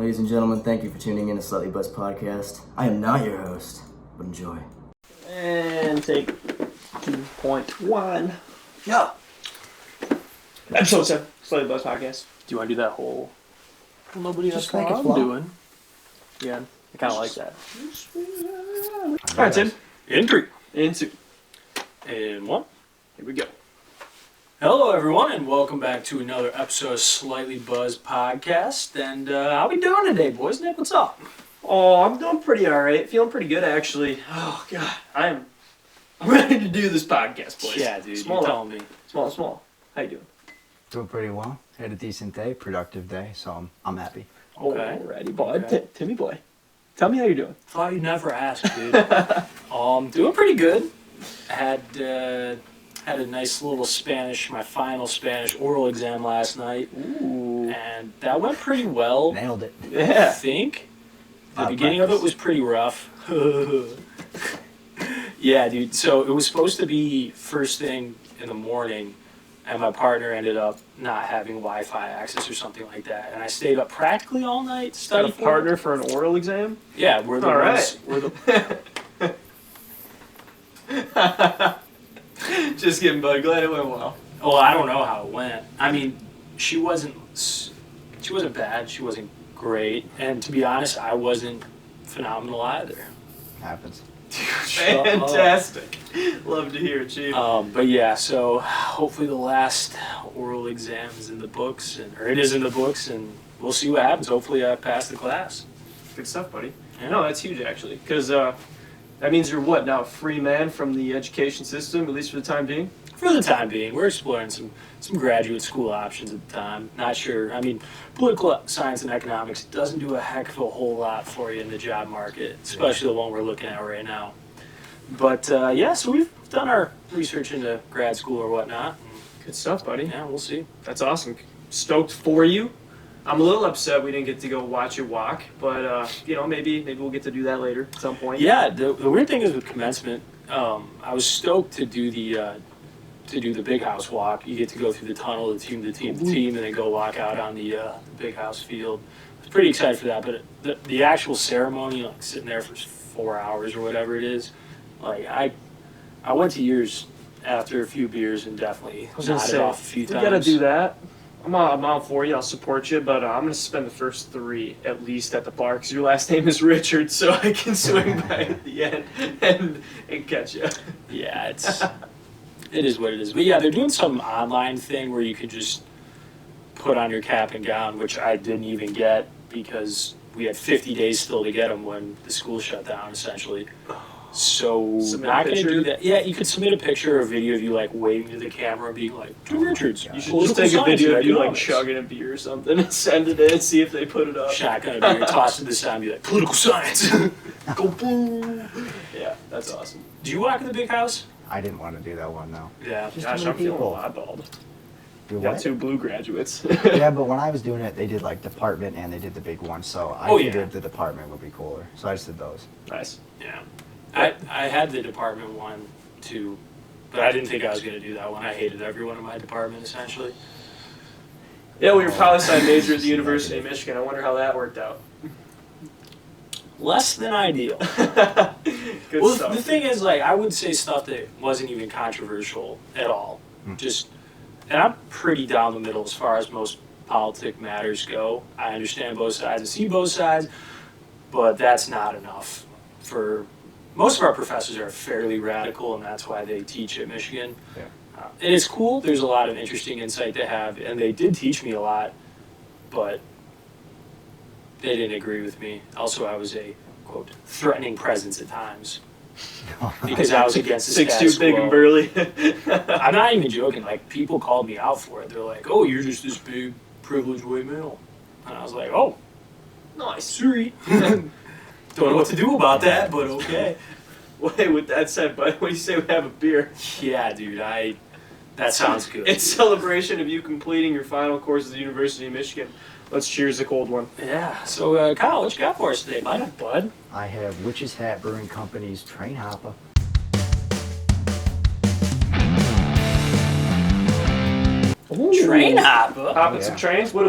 Ladies and gentlemen, thank you for tuning in to Slightly Buzzed Podcast. I am not your host, but enjoy. And take 2.1. Yeah. Episode 7, Slightly Buzzed Podcast. Do you want to do that whole... Well, nobody Just knows make what it I'm flow. doing. Yeah, I kind of like that. Alright, Tim. In 3. In 2. And 1. Here we go. Hello, everyone, and welcome back to another episode of Slightly Buzzed Podcast. And how we doing today, boys? Nick, what's up? Oh, I'm doing pretty alright. Feeling pretty good, actually. Oh, God. I'm ready to do this podcast, boys. Yeah, dude, Small, you're telling me. Small. How you doing? Doing pretty well. Had a decent day, productive day, so I'm happy. Okay. Alrighty, bud. Okay. Timmy boy. Tell me how you're doing. Thought you'd never ask, dude. Doing pretty good. Had a nice little my final Spanish oral exam last night. Ooh. And that went pretty well. Nailed it. I Yeah. think the Lot of beginning of it practice. was pretty rough. Yeah, dude. So it was supposed to be first thing in the morning, and my partner ended up not having Wi-Fi access or something like that. And I stayed up practically all night Got studying. a partner for an oral exam? Yeah, we're the All ones. right. We're the. Just kidding, bud. Glad it went well. Well, I don't know how it went. I mean, she wasn't bad. She wasn't great, and to be honest, I wasn't phenomenal either. Happens. Fantastic. Love to hear it, Chief. But yeah, so hopefully the last oral exam is in the books, or it is in the books, and we'll see what happens. Hopefully I pass the class. Good stuff, buddy. Yeah. No, that's huge, actually, because that means you're what, now a free man from the education system, at least for the time being? For the time being, we're exploring some graduate school options at the time. Not sure. I mean, political science and economics doesn't do a heck of a whole lot for you in the job market, especially the one we're looking at right now. But yeah, so we've done our research into grad school or whatnot. Good stuff, buddy. Yeah, we'll see. That's awesome. Stoked for you. I'm a little upset we didn't get to go watch you walk, but maybe we'll get to do that later at some point. Yeah, the weird thing is with commencement, I was stoked to do the big house walk. You get to go through the tunnel, the team, and then go walk out on the big house field. I was pretty excited for that, but the actual ceremony, like sitting there for 4 hours or whatever it is, like I went to yours after a few beers and definitely nodded off a few times. We gotta do that. I'm out for you. I'll support you, but I'm gonna spend the first 3 at least at the bar because your last name is Richard, so I can swing by at the end and catch you. Yeah, it is what it is. But yeah, they're doing some online thing where you could just put on your cap and gown, which I didn't even get because we had 50 days still to get them when the school shut down, essentially. So Submit a not going to picture? do that. Yeah, you could submit a picture or a video of you like waving to the camera and being like, "To Richards." You should just take a video of you like chugging a beer or something and send it in and see if they put it up. Shotgun a beer, toss it to the side and be like, "Political science." Go boom. Yeah, that's awesome. Do you walk in the big house? I didn't want to do that one, though. Yeah. Just Gosh, too I'm many feeling people. oddballed. Do Got what? 2 blue graduates. Yeah, but when I was doing it, they did like department and they did the big one, so I Oh, yeah. figured the department would be cooler. So I just did those. Nice. Yeah. I had the department one too, but I didn't think I was going to do that one. I hated everyone in my department essentially. Yeah, well, you're poli-sci major at the University of Michigan. I wonder how that worked out. Less than ideal. Good Well, stuff. the thing is, like, I would say stuff that wasn't even controversial at all. Just, and I'm pretty down the middle as far as most politic matters go. I understand both sides, I see both sides, but that's not enough for. Most of our professors are fairly radical, and that's why they teach at Michigan. Yeah. And it's cool. There's a lot of interesting insight to have, and they did teach me a lot, but they didn't agree with me. Also, I was a, quote, threatening presence at times because I was against the status 6'2", big quo. and burly. I'm not even joking. Like, people called me out for it. They're like, "Oh, you're just this big, privileged white male." And I was like, "Oh, Nice. sorry." Don't know what to do about that, but okay. Wait, with that said, bud, what do you say we have a beer? Yeah, dude, that sounds good. In celebration of you completing your final course at the University of Michigan. Let's cheers a cold one. Yeah, so Kyle, what you got for us today, bud? I have Witch's Hat Brewing Company's Trainhopper. Trainhopper. Hopping Yeah. some trains. What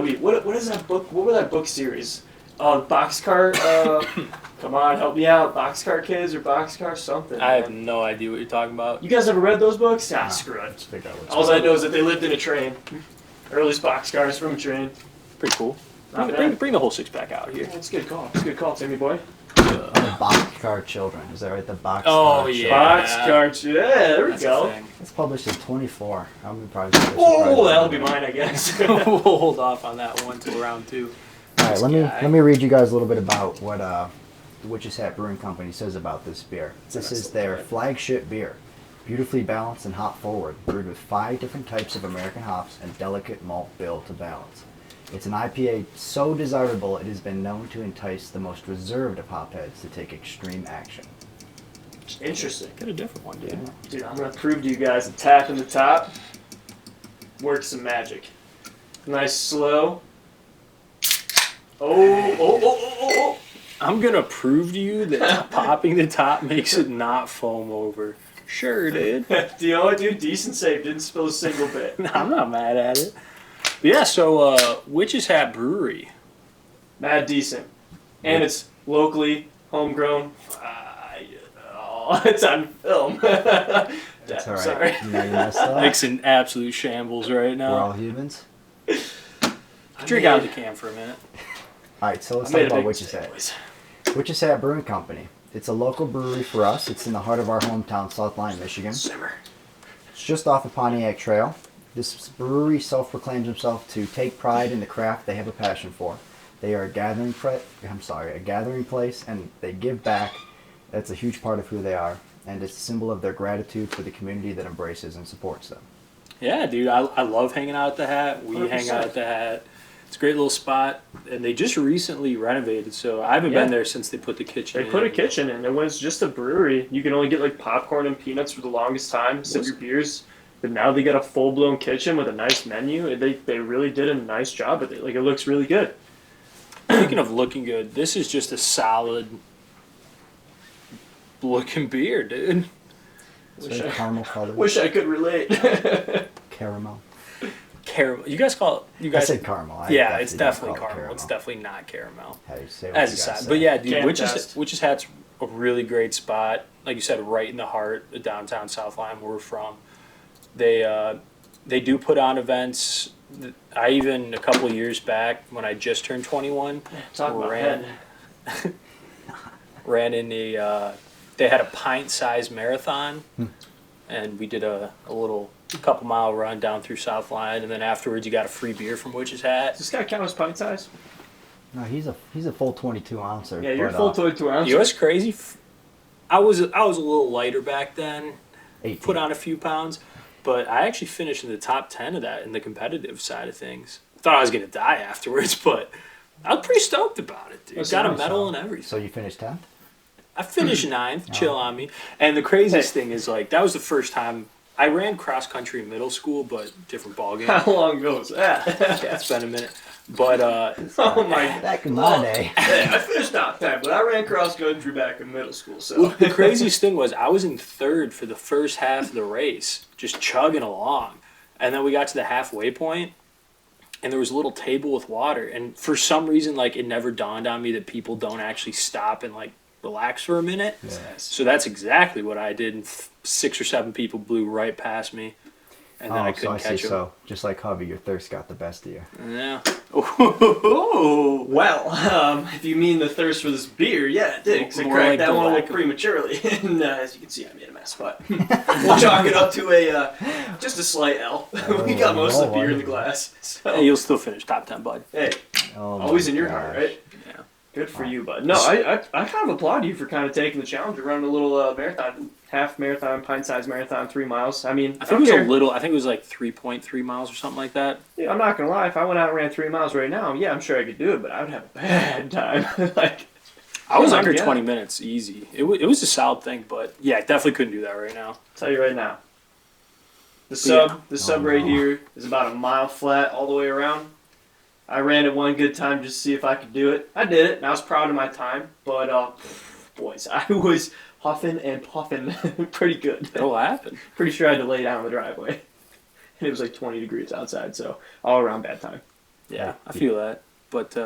is that book? What were that book series? Oh, boxcar. Come on, help me out. Boxcar Kids or Boxcar something. I have man. no idea what you're talking about. You guys ever read those books? Ah, No. screw it. Figure out what's All I know is that they lived in a train. Or at least boxcars from a train. Pretty cool. Not Bring, bad. bring the whole six pack out here. That's a good call. It's a good call, Timmy boy. The Boxcar Children. Is that right? The Boxcar Oh, Children. yeah. Boxcar. Yeah, there we That's go. a thing. It's published in 24. I'm probably surprised. Oh, that'll be mine, I guess. We'll hold off on that one till round 2. All right, let guy. me read you guys a little bit about what the Witch's Hat Brewing Company says about this beer. This is their flagship beer, beautifully balanced and hop forward, brewed with 5 different types of American hops and delicate malt bill to balance. It's an IPA so desirable it has been known to entice the most reserved of hopheads to take extreme action. Interesting. Get a different one, dude. Dude, I'm going to prove to you guys that tapping the top works some magic. Nice slow. Oh. I'm gonna prove to you that popping the top makes it not foam over. Sure, dude. Do you know what, dude? Decent save. Didn't spill a single bit. I'm not mad at it. But yeah, so Witch's Hat Brewery. Mad decent. And it's locally homegrown. It's on film. That's all right. Sorry. You know you messed up. Makes an absolute shambles right We're all now. humans. Drink out of the can for a minute. All right, so let's I talk made a about big Witch's mistake, Hat. boys. Witch's Hat Brewing Company. It's a local brewery for us. It's in the heart of our hometown, South Line, Michigan. Simmer. It's just off the Pontiac Trail. This brewery self-proclaims themselves to take pride in the craft they have a passion for. They are a gathering place, and they give back. That's a huge part of who they are, and it's a symbol of their gratitude for the community that embraces and supports them. Yeah, dude, I love hanging out at the Hat. We hang out 100%. at the Hat. It's a great little spot, and they just recently renovated, so I haven't Yeah. been there since they put the kitchen They in. put a kitchen in, and when it's just a brewery, you can only get like popcorn and peanuts for the longest time, sip your beers. But now they got a full blown kitchen with a nice menu. They really did a nice job with it. Like, it looks really good. Speaking of looking good, this is just a solid looking beer, dude. It's Wish very I- caramel colored. Wish I could relate. Caramel. Caramel. You guys call it? You I guys? said caramel. Yeah, it's don't definitely call it caramel. It's definitely not caramel. Hey, say what As you a guys side, say. but yeah, dude, Can Witch's test. Hat's a really great spot. Like you said, right in the heart of downtown South Line, where we're from. They do put on events. I even a couple of years back when I just turned 21, Talk about ran head. ran in a. They had a pint-sized marathon, and we did a little couple mile run down through South Line, and then afterwards you got a free beer from Witch's Hat. Does this guy count as pint size? No, he's a full 22 ouncer. Yeah, you're but, full 22 ounces. You know what's crazy? I was a little lighter back then. 18. Put on a few pounds, but I actually finished in the top 10 of that in the competitive side of things. Thought I was gonna die afterwards, but I was pretty stoked about it, dude. That's Got a nice, medal huh? and everything. So you finished 10th? I finished ninth, chill on me. And the craziest thing is, like, that was the first time I ran cross country in middle school, but different ball game. How long ago was that? Yeah, it's been a minute. But Oh my Back in my day. Yeah, I finished top 10, but I ran cross country back in middle school, so. well, the craziest thing was I was in third for the first half of the race, just chugging along. And then we got to the halfway point, and there was a little table with water. And for some reason, like, it never dawned on me that people don't actually stop and, like, relax for a minute. Yeah. So that's exactly what I did. And 6 or 7 people blew right past me, and then I So couldn't I see. catch them. So just like Hubby, your thirst got the best of you. Yeah. Ooh. Well, if you mean the thirst for this beer, yeah, it did. 'Cause I More cracked like that the one a lack little of- prematurely. And as you can see, I made a mess, but we'll chalk it up to just a slight L. We got most of the beer in the glass. So, Hey, you'll still finish top 10, bud. hey, Oh always my in your gosh. heart, right? Yeah. Good for you, bud. No, I kind of applaud you for kind of taking the challenge of running a little marathon, half marathon, pint-sized marathon, 3 miles. I mean, I I think don't it was care. a little. I think it was like 3.3 miles or something like that. Yeah, I'm not gonna lie. If I went out and ran 3 miles right now, yeah, I'm sure I could do it, but I would have a bad time. Like, I was Oh my under God. 20 minutes, easy. It was a solid thing, but yeah, I definitely couldn't do that right now. tell you right now. The yeah. sub Oh, right no. here is about a mile flat all the way around. I ran it one good time just to see if I could do it. I did it, and I was proud of my time. But boys, I was huffing and puffing pretty good. It'll happen. Pretty sure I had to lay down in the driveway, and it was like 20 degrees outside, so all around bad time. Yeah, I feel that. But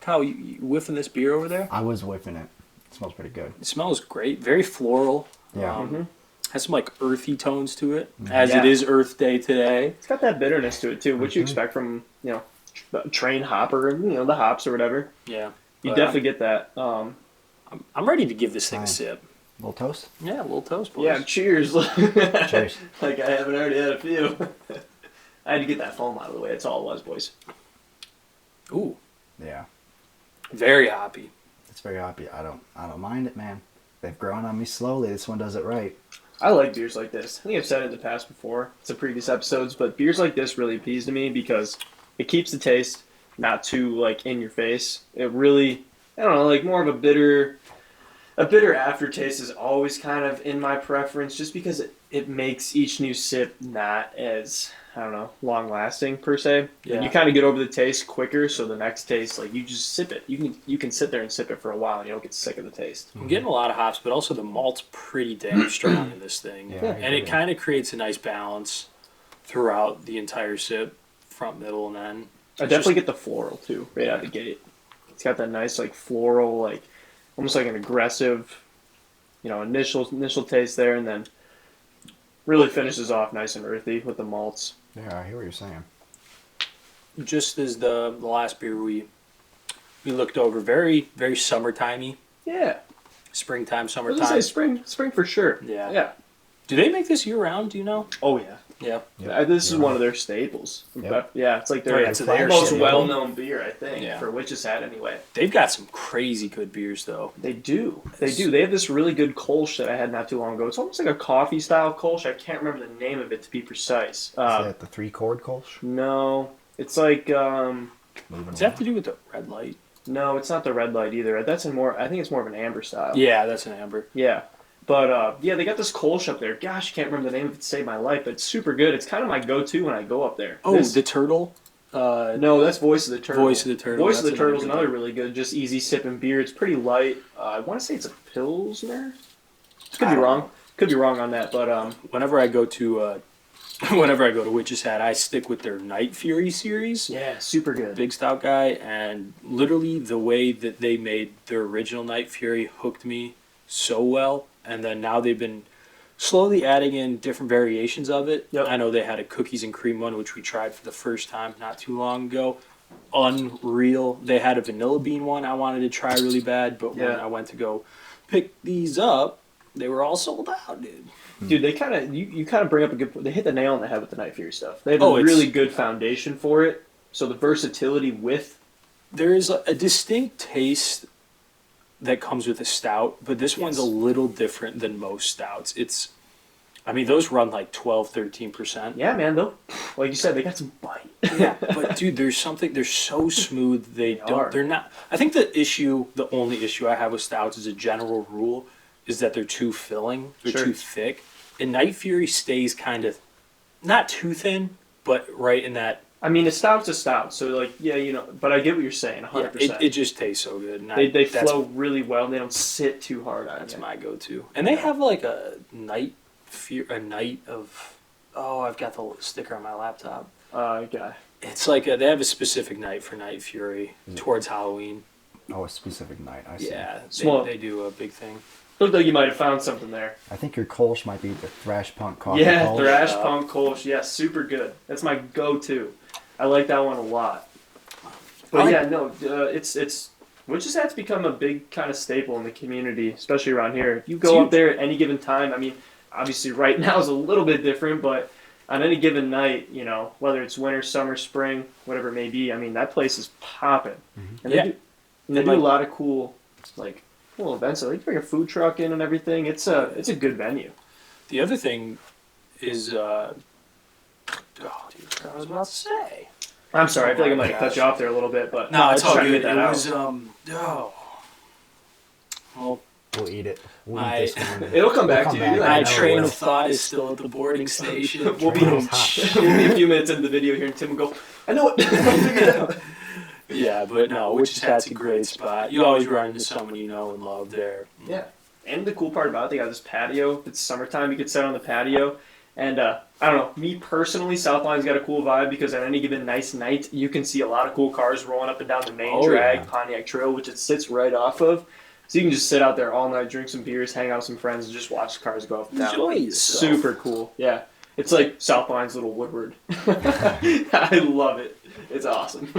Kyle, you whiffing this beer over there? I was whiffing it. It smells pretty good. It smells great. Very floral. Yeah. Has some like earthy tones to it, as Yeah. it is Earth Day today. It's got that bitterness to it too, which you expect from Trainhopper and the hops or whatever. Yeah. You But definitely get that. I'm ready to give this thing a Fine. sip. Little toast? Yeah, a little toast, boys. Yeah, cheers. Cheers. Like I haven't already had a few. I had to get that foam out of the way. That's all it was, boys. Ooh, Yeah. very hoppy. It's very hoppy. I don't mind it, man. They've grown on me slowly. This one does it right. I like beers like this. I think I've said it in the past before, some previous episodes, but beers like this really appease to me because it keeps the taste not too like in your face. It really, I don't know, like more of a bitter aftertaste is always kind of in my preference, just because it makes each new sip not as, I don't know, long lasting per se. Yeah. And you kind of get over the taste quicker, so the next taste, like you just sip it. You can sit there and sip it for a while and you don't get sick of the taste. I'm getting a lot of hops, but also the malt's pretty damn strong in this thing. Yeah, I And it agree. kind of creates a nice balance throughout the entire sip, front, middle, and end. I definitely get the floral too, right out of the gate. It's got that nice like floral, like almost like an aggressive, initial taste there, and then really finishes off nice and earthy with the malts. Yeah, I hear what you're saying. Just as the last beer we looked over, very, very summertimey. Yeah, Springtime, I was summertime. gonna say spring for sure. Yeah. Yeah. Do they make this year round? Do you know? Oh yeah. Yeah. Yep. This is You're one right. of their staples. Yep. Yeah, it's like their Right, it's their most staple. well-known beer, I think, Yeah. for Witch's Hat anyway. They've got some crazy good beers, though. They do. They have this really good Kolsch that I had not too long ago. It's almost like a coffee-style Kolsch. I can't remember the name of it to be precise. Is that the 3-chord Kolsch? No, it's like Moving Does that have to do with the red light? no, it's not the red light either. That's I think it's more of an amber style. Yeah, that's an amber. Yeah. But they got this Kolsch up there. Gosh, I can't remember the name of it to save my life, but it's super good. It's kind of my go-to when I go up there. Oh, the turtle. No, that's Voice of the Turtle. Voice of the Turtle. Voice of That's the Turtle is another another good really good, just easy sipping beer. It's pretty light. I want to say it's a Pilsner. Could I be don't wrong. know. Could be wrong on that, but Whenever I go to Witch's Hat, I stick with their Night Fury series. yeah, super good. Big stout guy, and literally the way that they made their original Night Fury hooked me so well. And then now they've been slowly adding in different variations of it. Yep. I know they had a cookies and cream one, which we tried for the first time not too long ago. Unreal. They had a vanilla bean one I wanted to try really bad, but when Yeah. I went to go pick these up, they were all sold out, dude. Dude, they kind of you kind of bring up a good. They hit the nail on the head with the Night Fury stuff. They have Oh, a it's- really good foundation for it. So the versatility with There is a distinct taste that comes with a stout, but this one's a little different than most stouts. Those run like 12, 13%. yeah, man. Though, like you said, they got some bite. Yeah, but dude, they're so smooth. are. They're not. I think the only issue I have with stouts as a general rule is that they're too filling. They're Sure. too thick. And Night Fury stays kind of not too thin, but right in that. I mean, a stout's a stout, so like, yeah, but I get what you're saying, 100%. It just tastes so good. And they that's- flow really well. They don't sit too hard on That's you. my go-to. And they have like a night of. Oh, I've got the sticker on my laptop. Okay. It's like they have a specific night for Night Fury towards Halloween. Oh, a specific night. I see. Yeah, Small. they do a big thing. Looked like you might have found something there. I think your Kolsch might be the Thrash Punk Coffee Yeah, Kolsch. Thrash Punk Kolsch. Yeah, super good. That's my go-to. I like that one a lot. But yeah, no, it's Witch's Hat's become a big kind of staple in the community, especially around here. If you It's go huge. up there at any given time, I mean, obviously right now is a little bit different, but on any given night, whether it's winter, summer, spring, whatever it may be, I mean, that place is popping. And Yeah. they do a lot of cool, like, cool events. So they bring a food truck in and everything. It's a good venue. The other thing is, oh, dude, what I was about to say. I'm sorry, I feel like I Oh my might have cut gosh. you off there a little bit, but No, I it's was all trying to good. get It that out. was, well, We'll eat it. We'll My- eat this one. It'll come back We'll to you. come You're back. like, my no, train it of will. thought is still at the boarding station. We'll be Train is hot. we'll be a few minutes into the video here, and Tim will go, I know it. I'll figure it out. Yeah, but no, Witch's Hat's a great spot. You always run into someone you know and love there. Yeah. And the cool part about it, they got this patio. If it's summertime, you could sit on the patio. And I don't know, me personally, South Line's got a cool vibe because on any given nice night, you can see a lot of cool cars rolling up and down the main drag, Pontiac Trail, which it sits right off of. So you can just sit out there all night, drink some beers, hang out with some friends, and just watch the cars go up and down. Enjoy yourself. Super cool. Yeah. It's like South Line's little Woodward. I love it. It's awesome.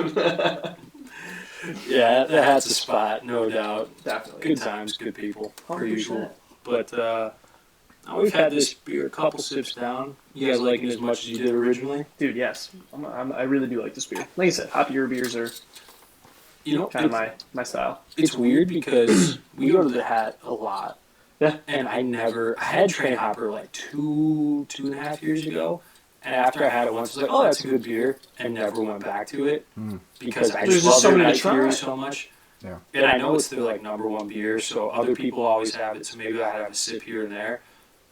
Yeah, that's a spot, no doubt. Definitely. Good times, good people, per 100%. usual. But we've had this beer a couple sips down. You guys like it as much as you did originally? Dude, yes. I really do like this beer. Like I said, hoppier beers are kind of my style. It's weird because we go to the Hat a lot. Yeah. And I had Trainhopper like 2.5 years ago. And after I had it once, I was like, oh, that's a good beer. And never went back to it. Because I There's just just love so their many night to try. theory so much. Yeah. And I know it's their like number one beer, so other people always have it, so maybe I have a sip here and there.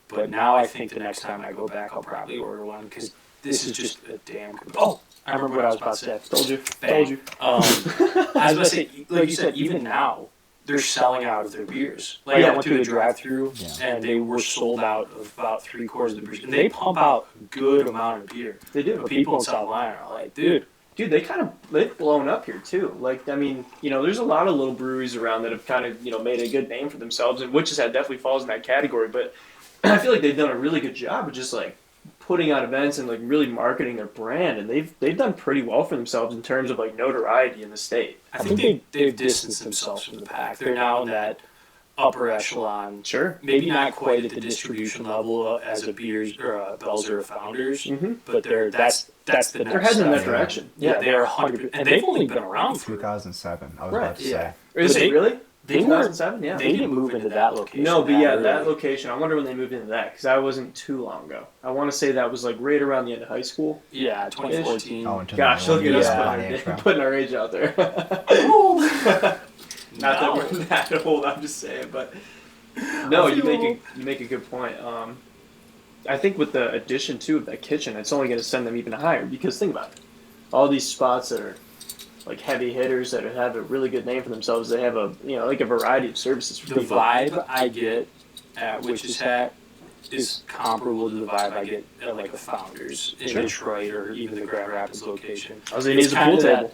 But now I think the next time I go back, I'll probably order one because this is just a damn good. Oh, I remember what I was about to say. Told you. Bang. Told you. I was about to say, like you said, even now they're selling out of their beers. Like I went through the drive-through and they were sold out of about 3/4 of the beers, and they pump out a good amount of beer. They do. But people in South Line are like, dude. Dude, they've blown up here too. Like, I mean, there's a lot of little breweries around that have kind of, made a good name for themselves, and Witch's Hat definitely falls in that category. But I feel like they've done a really good job of just like putting on events and like really marketing their brand, and they've done pretty well for themselves in terms of like notoriety in the state. I think they've distanced themselves from the pack. They're now in that upper echelon. Sure. Maybe not quite at the distribution level as a Beers or a Bell's or a Founders, but that's the next They're heading in that step. direction. Yeah, they are 100%, and they've only been around for. 2007. I was Right. about to say. Is But it really? They 2007? Yeah. They didn't move into that location. No, but yeah, early. that location. I wonder when they moved into that because that wasn't too long ago. I want to say that was like right around the end of high school. Yeah, 2014. Oh, into Gosh, the look at us Yeah. putting our age out there. Not that we're that old. I'm just saying, but no, you make a good point. I think with the addition too of that kitchen, it's only going to send them even higher because think about it. All these spots that are like heavy hitters that have a really good name for themselves, they have a like a variety of services for The people. vibe I get at Witch's Hat is comparable to the vibe I get at like the Founders in Detroit or even the Grand Rapids location. I was going to use a pool kinda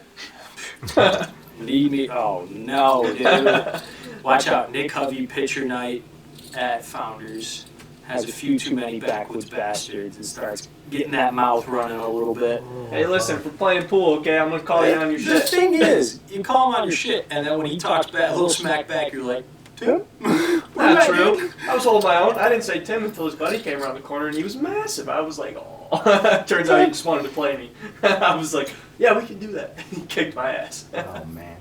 table. Leave me. Oh no, dude! Watch out, Nick Hovey pitcher night at Founders has a few too many backwoods bastards and starts getting that mouth running a little bit. Hey, listen, if we're playing pool, okay, I'm going to call you on your The shit. thing is, you call him on your shit, and then when he talks back, a little smack back, you're like, Tim? Not true. I was holding my own. I didn't say Tim until his buddy came around the corner and he was massive. I was like, oh. Turns out he just wanted to play me. I was like, yeah, we can do that. He kicked my ass. Oh man.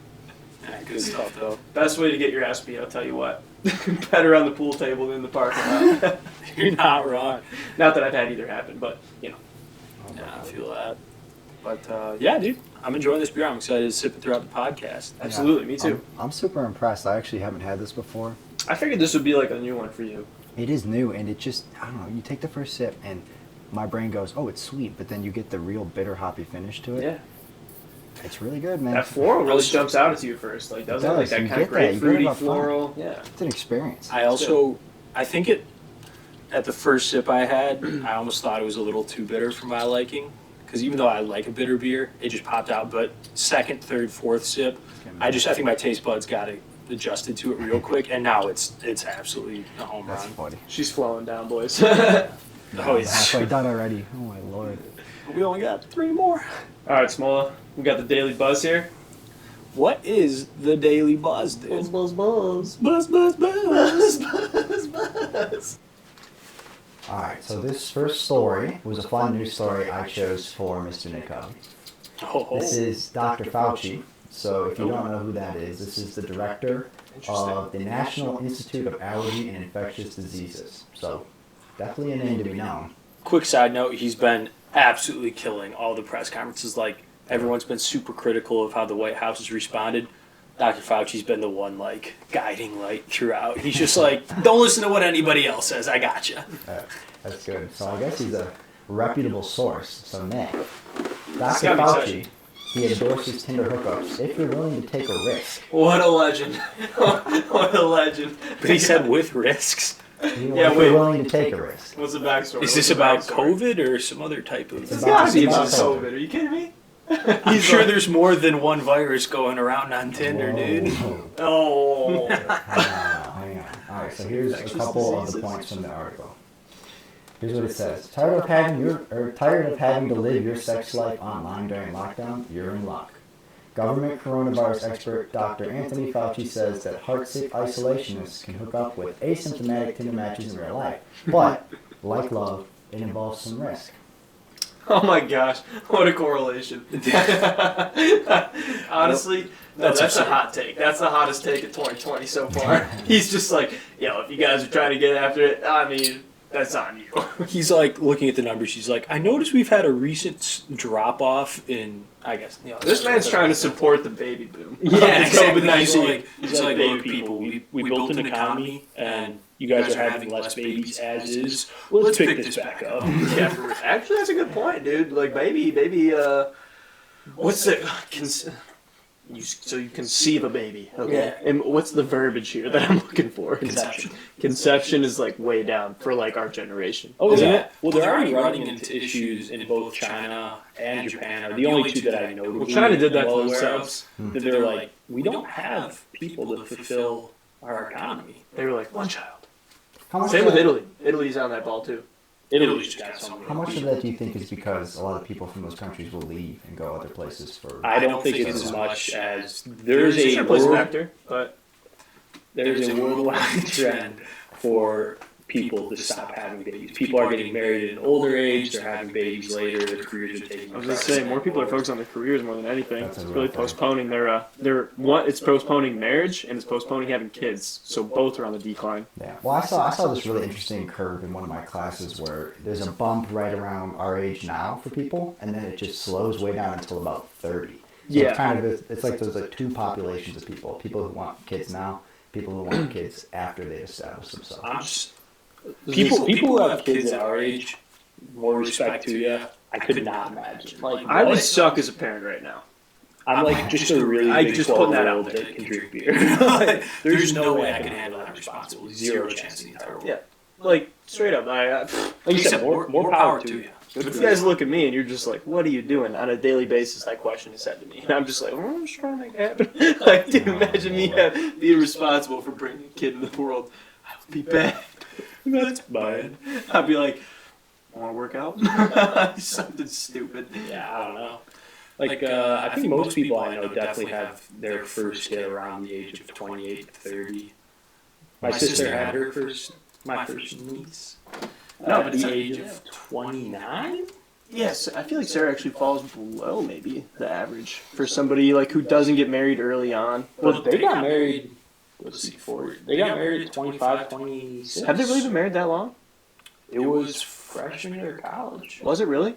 Yeah, good stuff though. Best way to get your ass beat, I'll tell you what. Better on the pool table than the parking lot. You're not wrong. Not that I've had either happen, but Yeah, I feel that. But yeah, dude, I'm enjoying this beer. I'm excited to sip it throughout the podcast. absolutely, me too. I'm super impressed. I actually haven't had this before. I figured this would be like a new one for you. It is new, and it just, I don't know, you take the first sip, and my brain goes, oh, it's sweet, but then you get the real bitter hoppy finish to it. Yeah. It's really good, man. That floral really jumps out at you first, like doesn't it? Like does. that You kind of get that. You get it grapefruity up front. floral. Yeah. It's an experience. I think it, at the first sip I had, I almost thought it was a little too bitter for my liking. Because even though I like a bitter beer, it just popped out. But second, third, fourth sip, I think my taste buds got adjusted to it real quick, and now it's absolutely a home That's run. funny. She's flowing down, boys. Oh yeah. Halfway done already. Oh my lord. We only got 3 more. All right, Smola, we got the Daily Buzz here. What is the Daily Buzz, dude? buzz, buzz. Buzz, buzz, buzz. Buzz, buzz. All right, so this first story was a fun news story I chose for Mr. Nick Hovey. Oh, This is Dr. Fauci. So if you don't know who that is, this is the director of the National Institute of Allergy and Infectious Diseases. So definitely a name to be known. quick side note, he's been absolutely killing all the press conferences. Like, everyone's been super critical of how the White House has responded. Dr. Fauci's been the one, like, guiding light throughout. He's just like, don't listen to what anybody else says. I got you. That's good. So I guess he's a reputable source. So Nick, Dr. gotta be Fauci, he endorses Tinder hookups if you're willing to take a risk. What a legend. What a legend. But he said with risks. Yeah, We're wait. willing to take a risk. What's the backstory? Is this about COVID or some other type of? It's gotta be about COVID. Are you kidding me? I'm sure there's more than one virus going around on Tinder, dude. Oh. Hang on. All right, so here's a couple of the points from the article. Here's what it says: tired of having to live your sex life online during lockdown? You're in luck. Government coronavirus expert Dr. Anthony Fauci says that heartsick isolationists can hook up with asymptomatic Tinder matches in real life, but like love, it involves some risk. Oh my gosh, what a correlation. Honestly, no, that's a hot take. That's the hottest take of 2020 so far. He's just like, if you guys are trying to get after it, I mean, that's on you. He's like looking at the numbers. He's like, I noticed we've had a recent drop off in, I guess. This man's trying to support the baby boom. Yeah, exactly. COVID-19. He's like, look, people, we built an economy, and you guys are having less babies as is. Well, let's pick this back up. Yeah, actually, that's a good point, dude. Like, baby, what's it? So you conceive a baby, okay? Yeah. And what's the verbiage here that I'm looking for? Conception. Conception is like way down for like our generation. Oh, isn't yeah. it? Well, they're already running into issues in both China and Japan. Are the only two that I know. Well, China did that to well aware themselves. of, that they're like, we don't have people to fulfill our economy. They were like, one child. How much Same of with that- Italy. Italy's on that ball too. Italy's just got so many How much of people. that do you think is because a lot of people from those countries will leave and go other places for? I don't think it's as much as there's a place world, factor, but there's a worldwide trend for people to stop having babies. People are getting married at an older age. They're having babies later. Their careers are taking. I was gonna say more people are focused on their careers more than anything. That's a It's real really thing. postponing it's postponing marriage and it's postponing having kids. So both are on the decline. Yeah. Well, I saw this really interesting curve in one of my classes where there's a bump right around our age now for people, and then it just slows way down until about 30. So Yeah. It's kind of it's like there's like two populations of people: people who want kids now, people who want kids after they establish themselves. I'm just, people who have kids at our age, more respect to you. I could not imagine. Like, I would suck as a parent right now. I'm like just a really I big just putting that 12-year-old out there. that can drink beer. Like, there's no way I can handle that responsibly. Zero chance in the entire world. Yeah. Like straight up, Like you said, more power to you. if you guys look at me and you're just like, what are you doing? On a daily basis, that question is said to me. And I'm just like, I'm just trying to make it happen. Like, dude, imagine me being responsible for bringing a kid into the world. I would be bad. That's bad. I'd be like, want to work out? Something stupid. Yeah, I don't know. Like, I think most people I know definitely have their first kid around the age of 28 to 30. My sister had my first niece at the age of 29? Yes, I feel like Sarah actually falls below maybe the average for somebody like who doesn't get married early on. Well, they got married, they got married at 25, 26. Have they really been married that long? It was freshman year of college. Was it really?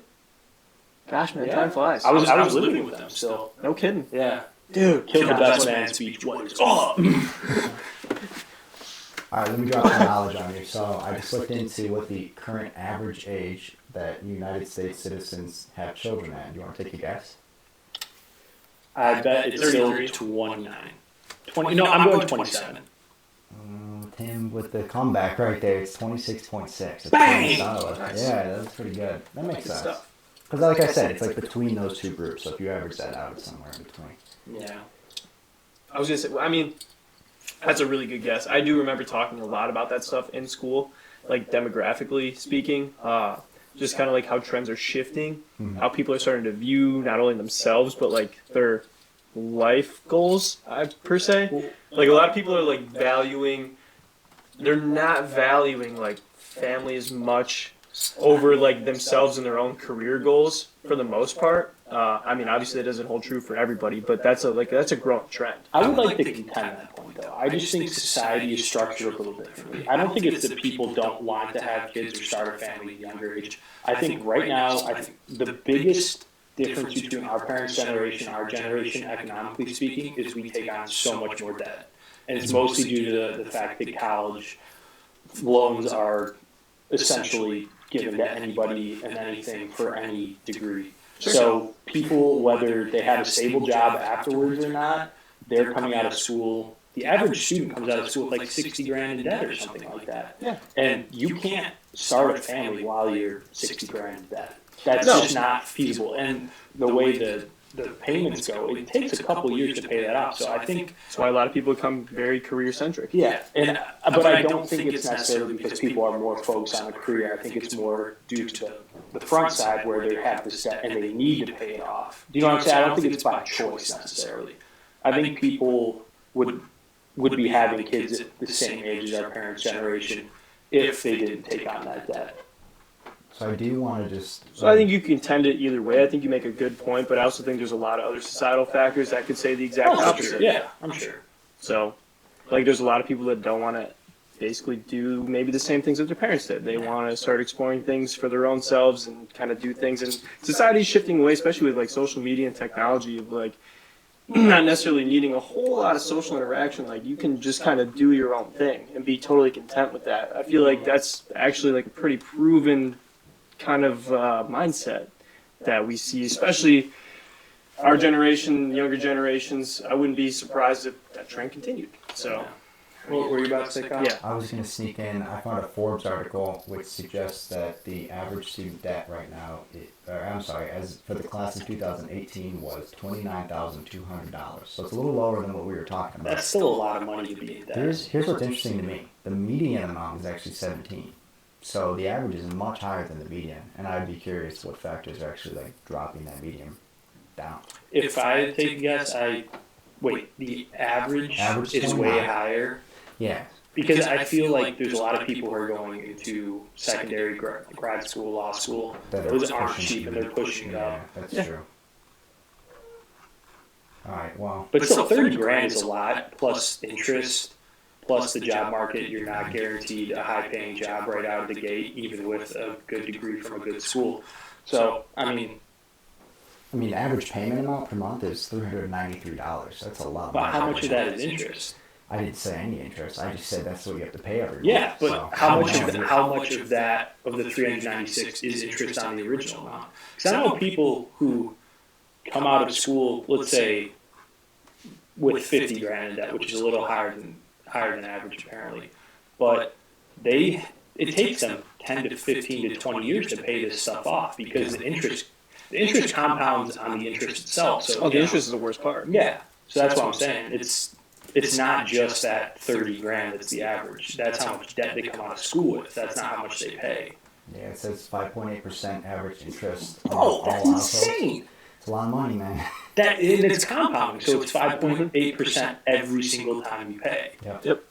Gosh, man, Yeah. time flies. I was living with them still. No kidding. Yeah. Dude, Kill the best man speech. What is up? All right, let me drop some knowledge on you. So I just looked into what the current average age that United States citizens have children at. Do you want to take a guess? I bet it's still 29. 20, no, I'm going 27. Tim with the comeback right there. It's 26.6. It's Bang! pretty solid. Nice. Yeah, that's pretty good. That makes Good sense. stuff. Because like I said, it's like between those two groups. So if you average that out, it's somewhere in between. Yeah. I was gonna say, I mean, that's a really good guess. I do remember talking a lot about that stuff in school, like demographically speaking. Just kind of like how trends are shifting, how people are starting to view not only themselves but like their life goals, per se. Like a lot of people are like they're not valuing like family as much over like themselves and their own career goals for the most part. I mean, obviously that doesn't hold true for everybody, but that's a growing trend. I would like to contend that point, though. I just think society is structured a little differently. I don't think it's that people don't want to have kids or start a family at a younger age. I think right now, the biggest difference between our parents' generation and our generation, economically speaking, is we take on so much more debt. And it's mostly due to the fact that college loans are essentially given to anybody and anything for any degree. So people, whether they have a stable job afterwards or not, they're coming out of school the average student comes out of school with like 60 grand in debt or something like that. Yeah. And you can't start a family while you're 60 grand in debt. That's No. just not feasible. And the way the payments go, it takes a couple years to pay that off. So I think That's why a lot of people become very career-centric. yeah, and but I don't think it's necessarily because people are more focused on a career. I think it's more due to the front side where they have this debt and they need to pay it off. Do you know what I'm saying? I don't think it's by choice necessarily. I think people would be having kids at the same age as our parents' generation if they didn't take on that debt. So I do want to just. So I think you can tend it either way. I think you make a good point, but I also think there's a lot of other societal factors that could say the exact opposite. Yeah, I'm sure. So, like, there's a lot of people that don't want to basically do maybe the same things that their parents did. They want to start exploring things for their own selves and kind of do things. And society's shifting away, especially with, like, social media and technology, of, like, not necessarily needing a whole lot of social interaction. Like, you can just kind of do your own thing and be totally content with that. I feel like that's actually, like, a pretty proven kind of mindset that we see, especially our generation, younger generations. I wouldn't be surprised if that trend continued. So, What were you about to say, Kyle? Yeah. I was going to sneak in. I found a Forbes article which suggests that the average student debt right now, as for the class of 2018, was $29,200. So it's a little lower than what we were talking about. That's still a lot of money to be in debt. Here's what's interesting to me. The median amount is actually 17. So the average is much higher than the median, and I'd be curious what factors are actually like dropping that median down. If I had to take a guess, the average is 29. way higher. Yeah. Because I feel like there's a lot of people who are going into secondary grad school, law school. Those aren't cheap, and they're pushing it up. Yeah, that's true. All right, well. But still, 30 grand is a lot, plus interest, plus the job market. You're not guaranteed a high-paying job right out of the gate, even with a good degree from a good school. So, I mean, the average payment amount per month is $393. That's a lot. But how much of that is interest? I didn't say any interest. I just said that's what you have to pay every month. Yeah, but So, how much of that of the 396 is interest on the original amount? Because I know people who come out of school, let's say, with 50 grand in debt, which is a little higher than average apparently, but it takes them 10 to 15 to 20 years to pay this stuff off because the interest compounds on the interest itself. So the interest is the worst part. Yeah, so that's what I'm saying. It's not just that 30 grand that's the average. That's how much debt they come out of school with. That's not how much they pay. Yeah, it says 5.8% average interest. on Oh, all that's households. insane. It's a lot of money, man. And it's compounding, so it's 5.8% every single time you pay. Yep.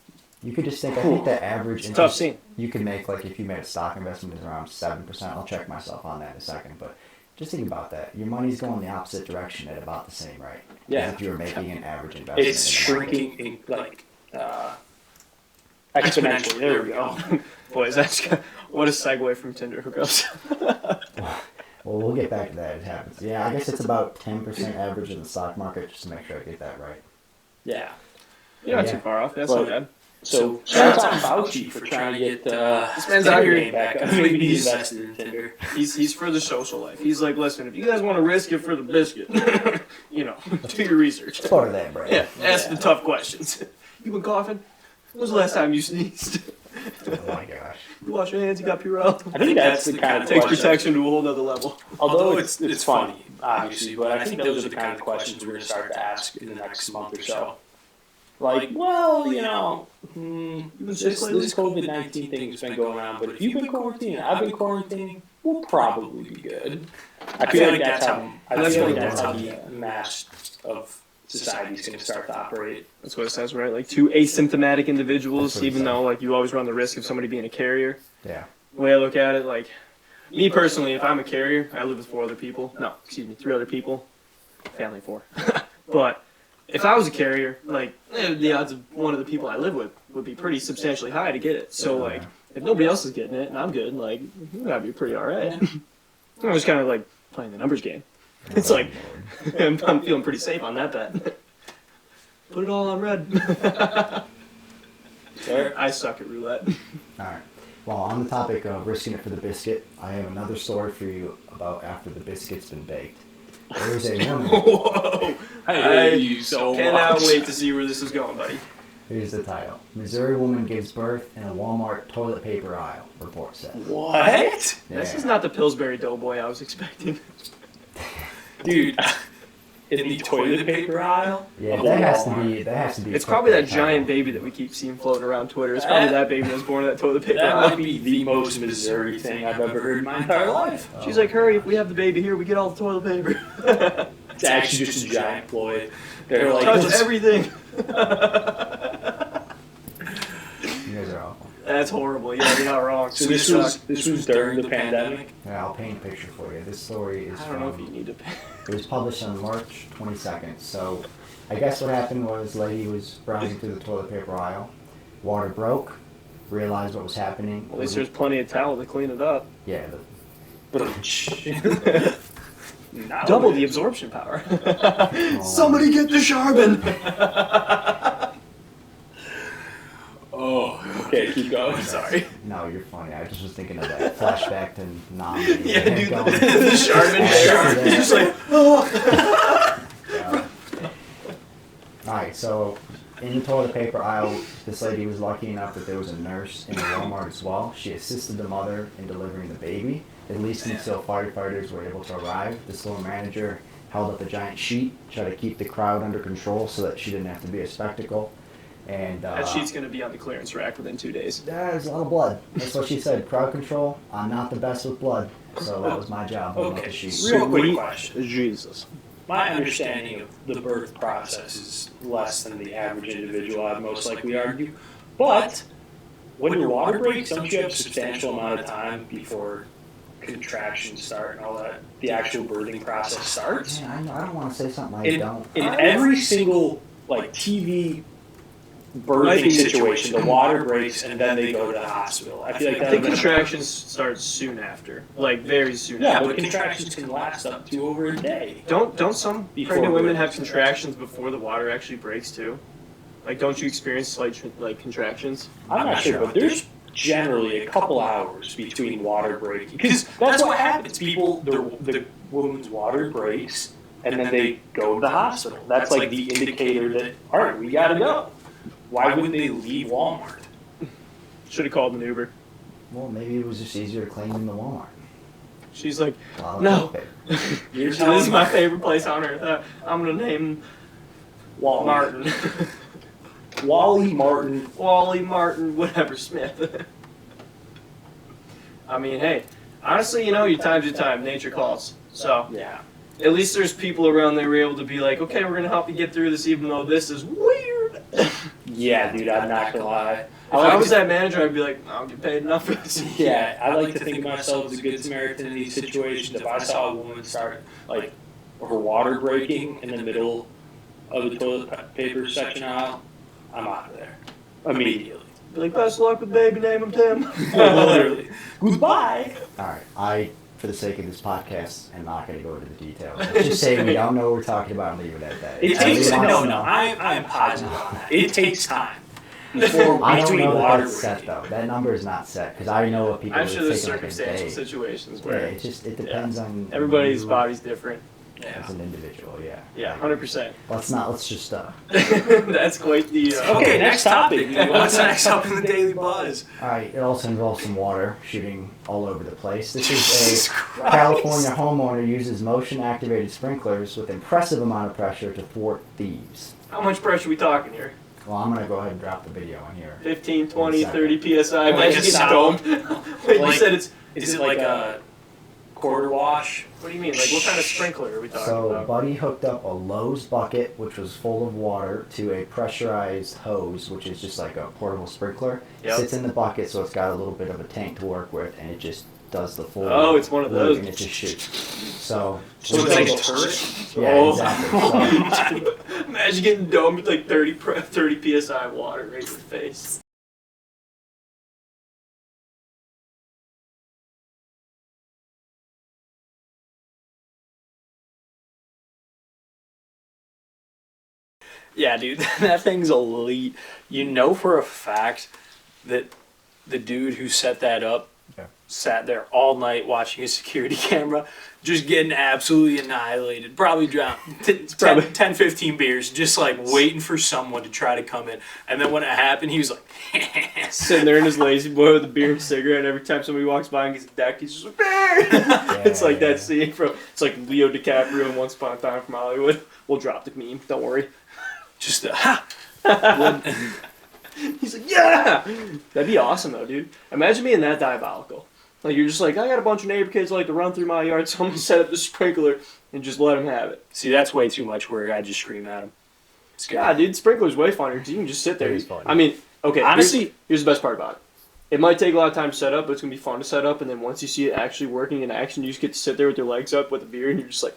You could just think, I think the average Tough interest scene. you could make, like if you made a stock investment, is around 7%. I'll check myself on that in a second, but just think about that. Your money's going the opposite direction at about the same rate. Yeah. As if you were making an average investment. It's in the market. shrinking exponentially. There we go. Boys, what a segue from Tinder hookups. Well, we'll get back to that. It happens. Yeah, I guess it's about 10% average in the stock market, just to make sure I get that right. Yeah. You're not Yeah. too far off. That's But- not bad. So shout out to Fauci for trying to get This man's out Tinder here. game back up. Maybe he's invested in Tinder. He's for the social life. He's like, listen, if you guys want to risk it for the biscuit, do your research. It's part of that, bro. Yeah, ask the tough questions. You been coughing? When was the last time you sneezed? Oh my gosh. You wash your hands, you got Purell? I think that's the kind of Takes question. protection to a whole nother level. Although it's funny, obviously, but I think those are the kind of questions we're going to start to ask in the next month or so. Like, well, this COVID-19 thing has been going on, but if you've been quarantining, I've been quarantining, we'll probably be good. I feel like that's how the mass of society is going to start to operate. That's what it says, right? Like two asymptomatic individuals, That's what it even says. though like you always run the risk of somebody being a carrier. Yeah. The way I look at it, like me personally, if I'm a carrier, I live with 3 other people, family 4. But if I was a carrier, like the odds of one of the people I live with would be pretty substantially high to get it. So like if nobody else is getting it and I'm good, like you gotta be pretty alright. I'm just kind of like playing the numbers game. It's like I'm feeling pretty safe on that bet. Put it all on red. I suck at roulette. Alright. Well, on the topic of risking it for the biscuit, I have another story for you about after the biscuit's been baked. There's a woman. Whoa! I hate you so Cannot much. wait to see where this is going, buddy. Here's the title. Missouri woman gives birth in a Walmart toilet paper aisle, report said. What? Yeah. This is not the Pillsbury Doughboy I was expecting. Dude, in the toilet paper aisle? Yeah, of that has Walmart. to be. It's probably that giant baby that we keep seeing floating around Twitter. It's probably that baby that was born in that toilet paper That aisle. might be the most Missouri thing I've ever heard in my entire life. She's like, hurry, if we have the baby here, we get all the toilet paper. It's actually just a giant ploy. They're like, Touch everything. You guys are awful. That's horrible. Yeah, you're not wrong. so this was during the pandemic? Yeah, I'll paint a picture for you. This story is I don't know if you need to. It was published on March 22nd. So I guess what happened was lady was browsing through the toilet paper aisle. Water broke. Realized what was happening. At least there's plenty of towel to clean it up. Yeah. Double the absorption power. Somebody get the Charbon. Oh, okay, keep going. Sorry. No, you're funny. I just was thinking of that flashback to Nam. Yeah, dude, Going- the Charbon there. He's just like, oh. Yeah. Alright, so in the toilet paper aisle, this lady was lucky enough that there was a nurse in the Walmart as well. She assisted the mother in delivering the baby, at least until firefighters were able to arrive. The store manager held up a giant sheet, tried to keep the crowd under control so that she didn't have to be a spectacle. And That sheet's going to be on the clearance rack within 2 days. there's a lot of blood. That's what she said. Crowd control. I'm not the best with blood, so that was my job. holding up Okay, the sheet. real quick question. Jesus. My understanding of the birth process is less than the average individual, I'd most likely argue. But when your water breaks, don't you have a substantial amount of time before contractions start and all that, the actual birthing process starts? Man, I don't want to say something I don't. In every single like TV birthing situation, the water breaks and then they go to the hospital. I feel like I that think would be- contractions start soon after. Like, very soon Yeah, after. but contractions can last up to over a day. Don't some Before pregnant women birth. have contractions before the water actually breaks too? Like, don't you experience slight contractions? I'm not sure, but there's generally a couple hours between water breaking. Because that's what happens. People, the woman's water breaks, and then they go to the hospital. That's like the indicator that, all right, we gotta go. Why wouldn't they leave Walmart? Should have called an Uber. Well, maybe it was just easier to claim than the Walmart. She's like, A lot of No. toilet paper. You're this telling is my favorite place on earth. I'm gonna name Wally Martin. Wally Martin. Wally Martin, whatever Smith. I mean, hey, honestly, your time's your time. Nature calls. So Yeah. at least there's people around there who are able to be like, okay, we're gonna help you get through this, even though this is weird. Yeah, dude, I'm not gonna lie. If I was that manager, I'd be like, I don't get paid enough for this. Yeah, I like to think of myself as a good Samaritan in these situations. If I saw a woman start, like, her water breaking in the middle of the toilet paper section aisle, I'm out of there. Immediately. Be like, best of luck with baby, name him Tim. Literally. Goodbye. Alright, for the sake of this podcast, am not going to go into the details. Let's just say we don't know what we're talking about and leave it at that. It I takes, really want- I am positive on that. It takes time. Before, I don't between know that water that's set breaking. though. That number is not set because I know of people I'm that sure have there's taken like a circumstantial day. situations Yeah, where it depends on everybody's you body's different. as an individual. Yeah. Yeah, 100%. Let's just That's quite the. Okay, next topic. What's next up in the Daily Buzz? All right, it also involves some water shooting all over the place. This is Jesus a Christ. California homeowner uses motion-activated sprinklers with impressive amount of pressure to thwart thieves. How much pressure are we talking here? Well, I'm gonna go ahead and drop the video in here. 15, 20, One second. 30 psi. Like Imagine a getting sound. domed. Wait, you Like- said it's. Is it like a quarter wash? What do you mean? Like, what kind of sprinkler are we talking So, about? Buddy hooked up a Lowe's bucket, which was full of water, to a pressurized hose, which is just like a portable sprinkler. Yep. Sits in the bucket, so it's got a little bit of a tank to work with, and it just does the full. Oh, it's one of loop, those. and it just shoots. So. So it's like a turret? Yeah, Oh. exactly. So, Imagine getting domed with like 30 psi water right in your face. Yeah, dude, that thing's elite. You know for a fact that the dude who set that up Yeah. sat there all night watching a security camera, just getting absolutely annihilated. Probably drowned 10, 15 beers, just like waiting for someone to try to come in. And then when it happened, he was like, sitting there in his lazy boy with a beer and cigarette, and every time somebody walks by and gets a deck, he's just like, it's like that scene from, it's like Leo DiCaprio in Once Upon a Time from Hollywood. We'll drop the meme, don't worry. just He's like, yeah! That'd be awesome though, dude. Imagine being that diabolical. Like, you're just like, I got a bunch of neighbor kids like to run through my yard, so I'm gonna set up the sprinkler and just let them have it. See, that's way too much where I just scream at him. It's good. Yeah, dude, sprinkler's way funnier because you can just sit there. It is fun. I mean, okay, Honestly- here's the best part about it. It might take a lot of time to set up, but it's gonna be fun to set up, and then once you see it actually working in action, you just get to sit there with your legs up with a beer, and you're just like,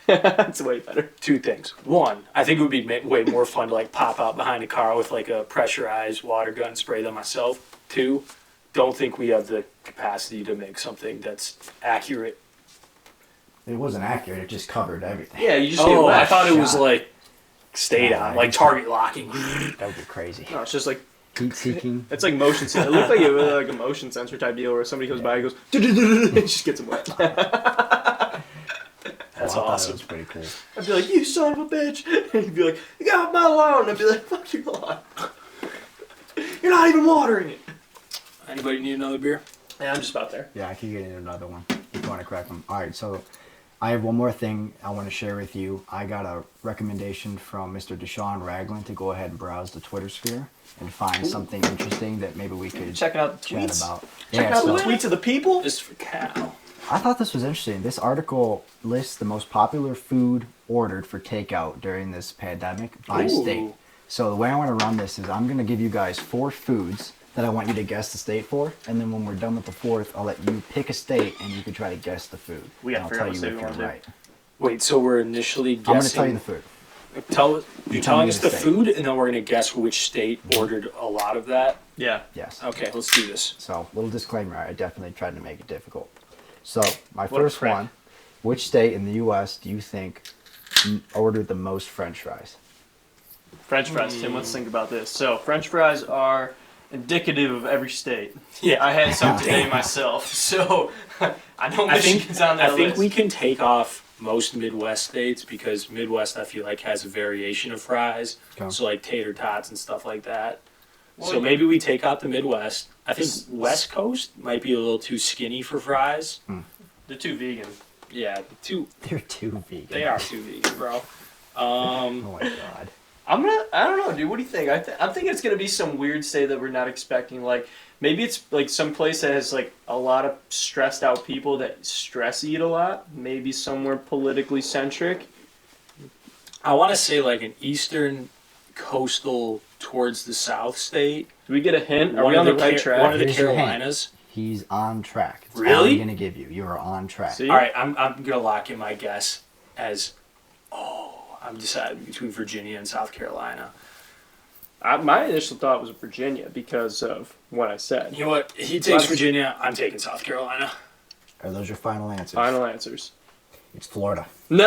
it's way better. Two things. One, I think it would be way more fun to like pop out behind a car with like a pressurized water gun, spray them myself. Two, don't think we have the capacity to make something that's accurate. It wasn't accurate. It just covered everything. Yeah, you just get Oh, wet. I thought it was shot. like stayed Yeah, on, I like just- target locking. That would be crazy. No, it's just like, Heat seeking. it's like motion sensor. It looked like it was like a motion sensor type deal where somebody goes by and goes, it just gets them wet. That's I thought awesome. It was pretty cool. I'd be like, you son of a bitch. And he'd be like, you got my lawn. And I'd be like, fuck your lawn. You're not even watering it. Anybody need another beer? Yeah, I'm just about there. Yeah, I could get into another one if you want to crack them. All right, so I have one more thing I want to share with you. I got a recommendation from Mr. Deshaun Ragland to go ahead and browse the Twitter sphere and find something interesting that maybe we could Checking out the chat tweets. about. Checking out the so tweets of the people. This is for Cal. I thought this was interesting. This article lists the most popular food ordered for takeout during this pandemic by Ooh. state. So the way I want to run this is I'm going to give you guys 4 foods that I want you to guess the state for, and then when we're done with the 4th, I'll let you pick a state and you can try to guess the food. We And gotta I'll figure out tell what you state if we you're wanna right. Wait, so we're initially guessing. I'm going to tell you the food. You're tell telling me us the the state. food, and then we're going to guess which state ordered a lot of that. Yeah. Yes. Okay, let's do this. So, little disclaimer, I definitely tried to make it difficult. So, my What a first prick. one, which state in the U.S. do you think ordered the most French fries? French fries, Tim, let's think about this. So, French fries are indicative of every state. Yeah, I had some today myself, so I know I think Michigan's on that I think list. we can take off most Midwest states because Midwest I feel like has a variation of fries, Okay. so like tater tots and stuff like that. Well, So yeah. maybe we take out the Midwest. I think West Coast might be a little too skinny for fries. They're too vegan. Yeah, too. They're too vegan. They are too vegan, bro. Oh my god. I don't know, dude. What do you think? I'm thinking it's gonna be some weird state that we're not expecting. Like maybe it's like some place that has like a lot of stressed out people that stress eat a lot. Maybe somewhere politically centric. I want to say like an eastern coastal towards the South state. Do we get a hint? Are we on the right One track? of the Here's your hint. Carolinas. He's on track. That's all Really? I'm going to give you. You are on track. See? All right, I'm gonna lock in my guess as I'm deciding between Virginia and South Carolina. My initial thought was Virginia because of what I said. You know what? He takes Virginia. I'm taking South Carolina. Are those your final answers? Final answers. It's Florida. No,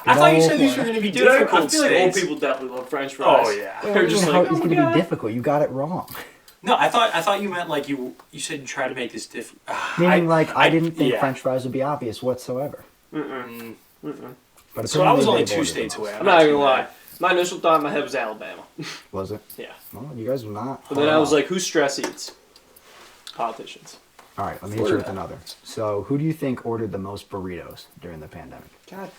I thought you old said these were Florida. gonna be dude. I difficult feel like old states. people definitely love French fries. Oh yeah. They're just How like, it's oh my going to God. be difficult. You got it wrong. No, I thought you meant like you said you try to make this different. Meaning, I didn't think yeah. French fries would be obvious whatsoever. Mm-mm. But So I was apparently only they've 2 ordered states them. away. I'm not too even gonna lie. bad. My initial thought in my head was Alabama. Was it? Yeah. Well, you guys were not. But then I was like, who stress eats? Politicians. All right, let me hit you with another. So, who do you think ordered the most burritos during the pandemic? God,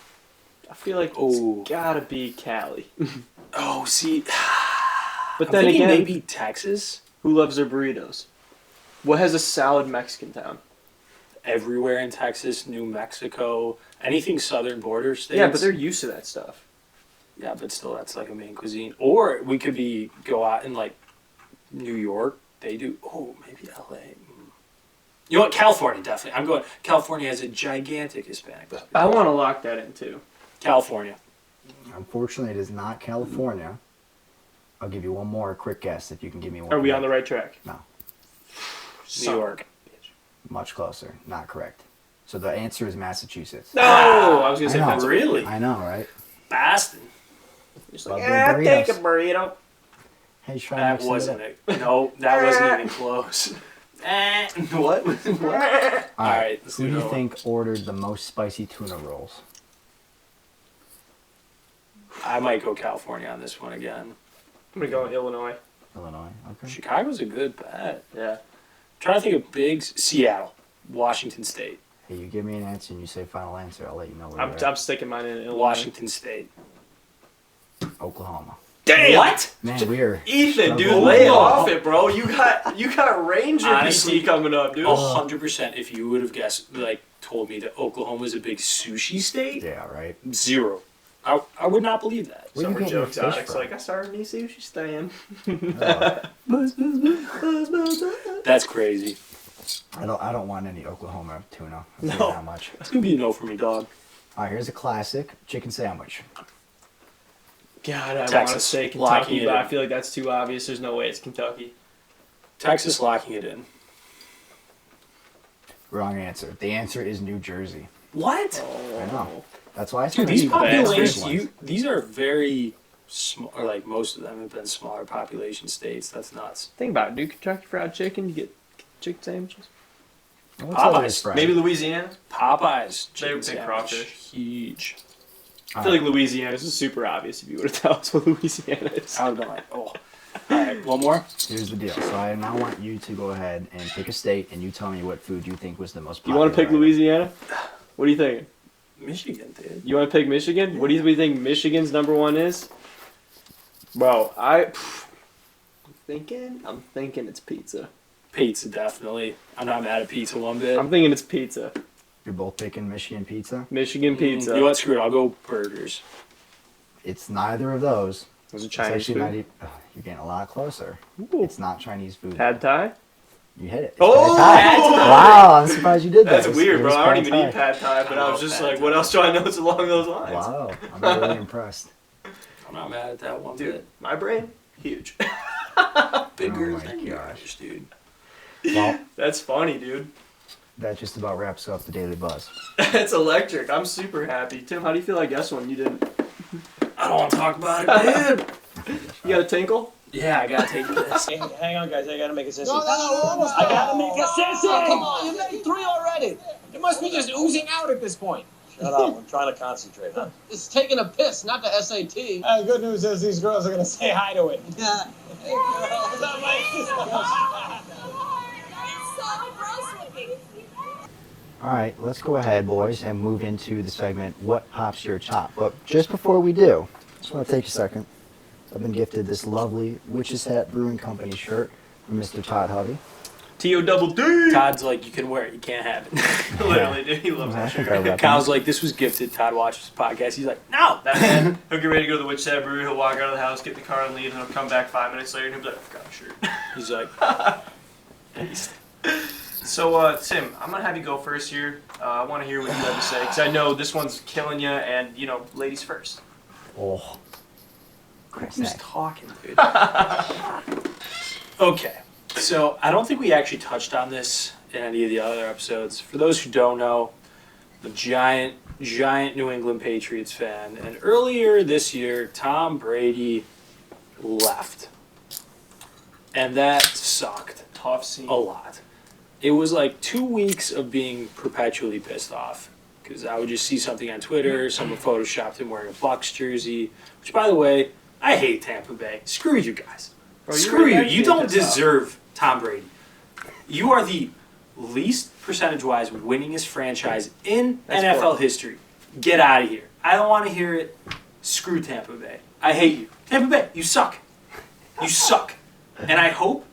I feel like Oh. it's gotta be Cali. Oh, see. But I'm then thinking again, maybe Texas. who loves their burritos? What has a solid Mexican town? Everywhere in Texas, New Mexico, anything southern border states. Yeah, but they're used to that stuff. Yeah, but still, that's like a main cuisine. Or we could go out in like New York. They do. Oh, maybe LA. You know what? California, definitely. I'm going. California has a gigantic Hispanic population. I want to lock that in too. California. Unfortunately, it is not California. I'll give you one more quick guess if you can give me one. Are we more. on the right track? No. New York. Much closer. Not correct. So the answer is Massachusetts. No, I was gonna I say know. Pennsylvania. Really? I know, right? Boston. Just Love like, their yeah, take a burritos. burrito. Hey, try That mixing wasn't it. it. No, that wasn't even close. What? What? All right, let's Who do do you another one. think ordered the most spicy tuna rolls? I might go California on this one again. I'm gonna go with Illinois. Illinois. Okay. Chicago's a good bet. Yeah. Trying to think of Seattle, Washington State, Hey, you give me an answer and you say final answer. I'll let you know where I'm you're at. sticking mine in Illinois. Washington State. Oklahoma. Damn. What? Man, we're Ethan, dude, struggling. lay off it, bro. You got Ranger Honestly, PT coming up, dude. 100%. If you would have guessed, told me that Oklahoma is a big sushi state, Yeah, right. zero. I would not believe that. Where Some you were getting your jokes fish out. It's from? like I started me sushi stand. Oh, That's crazy. I don't want any Oklahoma tuna. I'll tell you No. that much. It's gonna be a no for me, dog. All right, here's a classic chicken sandwich. God, I want to Texas, say locking Kentucky, it but I in. feel like that's too obvious. There's no way it's Kentucky. Texas locking it in. Wrong answer. The answer is New Jersey. What? I know. That's why I Dude, said these the best populations, ones. these are very small, or most of them have been smaller population states. That's nuts. Think about it, dude. Kentucky Fried Chicken, you get chicken sandwiches. What's up with Popeyes. this fried? Maybe Louisiana. Popeyes, They were chicken big sandwich, crawfish. huge. I feel like Louisiana is super obvious if you would have told us what Louisiana is. I would have been like, oh. All right, one more. Here's the deal. So I now want you to go ahead and pick a state, and you tell me what food you think was the most You popular. want to pick item. Louisiana? What are you thinking? Michigan, dude. You want to pick Michigan? What do you think Michigan's number one is? Bro, I'm thinking it's pizza. Pizza, definitely. I'm not mad at pizza one bit. I'm thinking it's pizza. You're both picking Michigan pizza. Michigan pizza. You know what? Screw it. I'll go burgers. It's neither of those. Was it It's Chinese actually food? not even. You're getting a lot closer. Ooh. It's not Chinese food. Pad Thai? You hit it. It's Oh! pad thai. Wow, I'm surprised you did that. That's weird, It bro. is I don't pad even thai. eat Pad Thai, but I was love just pad like, thai. what else do I know that's along those lines? Wow, I'm really impressed. I'm not mad at that one Dude, bit. my brain, huge. Bigger Oh my than gosh. yours, dude. Well, That's funny, dude. that just about wraps up the Daily Buzz. It's electric. I'm super happy. Tim, how do you feel I guessed one? You didn't. I don't want to talk about it, dude. You got a tinkle? Yeah, I gotta take this. Hang on, guys. I gotta make a sissy. No, we're almost I done. gotta make a sissy. Oh, come on, you made 3 already. It must be just oozing out at this point. Shut up. I'm trying to concentrate, huh? It's taking a piss, not the SAT. The good news is these girls are gonna say hi to it. Yeah. What's up, Mike? All right, let's go ahead, boys, and move into the segment, What Pops Your Top? But just before we do, I just want to take a second. I've been gifted this lovely Witch's Hat Brewing Company shirt from Mr. Todd Hovey. T-O-double-D! Todd's like, you can wear it, you can't have it. Literally, dude. He loves I that think shirt. I rep Kyle's like, this was gifted. Todd watches the podcast. He's like, no. That man, he'll get ready to go to the Witch Hat Brewery, he'll walk out of the house, get in the car and leave, and he'll come back 5 minutes later and he'll be like, I forgot my shirt. He's like, So, Tim, I'm going to have you go first here. I want to hear what you have to say, because I know this one's killing you, and, you know, ladies first. Oh. who's talking, dude? Okay, so I don't think we actually touched on this in any of the other episodes. For those who don't know, I'm a giant New England Patriots fan, and earlier this year, Tom Brady left. And that sucked Tough scene. a lot. It was like 2 weeks of being perpetually pissed off because I would just see something on Twitter, someone photoshopped him wearing a Bucs jersey, which, by the way, I hate Tampa Bay. Screw you guys. Bro, you Screw were you. actually You don't pissed off. deserve Tom Brady. You are the least percentage-wise winningest franchise in That's NFL horrible. history. Get out of here. I don't want to hear it. Screw Tampa Bay. I hate you. Tampa Bay, you suck. You suck. And I hope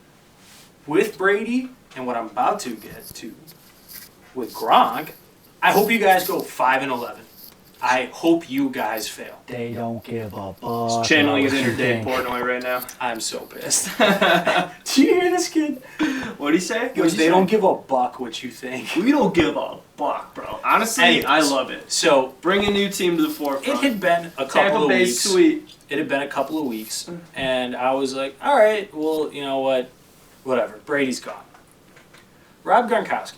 with Brady and what I'm about to get to with Gronk, I hope you guys go 5-11. I hope you guys fail. They don't give a fuck. Channeling his about inner what you Dave think. Portnoy right now. I'm so pissed. Do you hear this kid? What'd he say? He goes, they don't give a buck what you think. We don't give a fuck, bro. Honestly, Anyways. I love it. So Bring a new team to the it forefront. had been a couple Tampa of Bay's weeks. sweet. It had been a couple of weeks, and I was like, all right, well, you know what? Whatever. Brady's gone. Rob Gronkowski,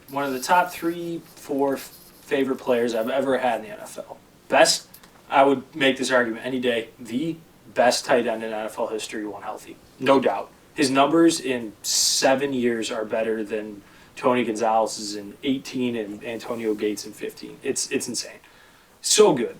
one of the top 3-4 favorite players I've ever had in the NFL. Best, I would make this argument any day, the best tight end in NFL history when healthy. No doubt. His numbers in 7 years are better than Tony Gonzalez's in 18 and Antonio Gates in 15. It's insane. So good.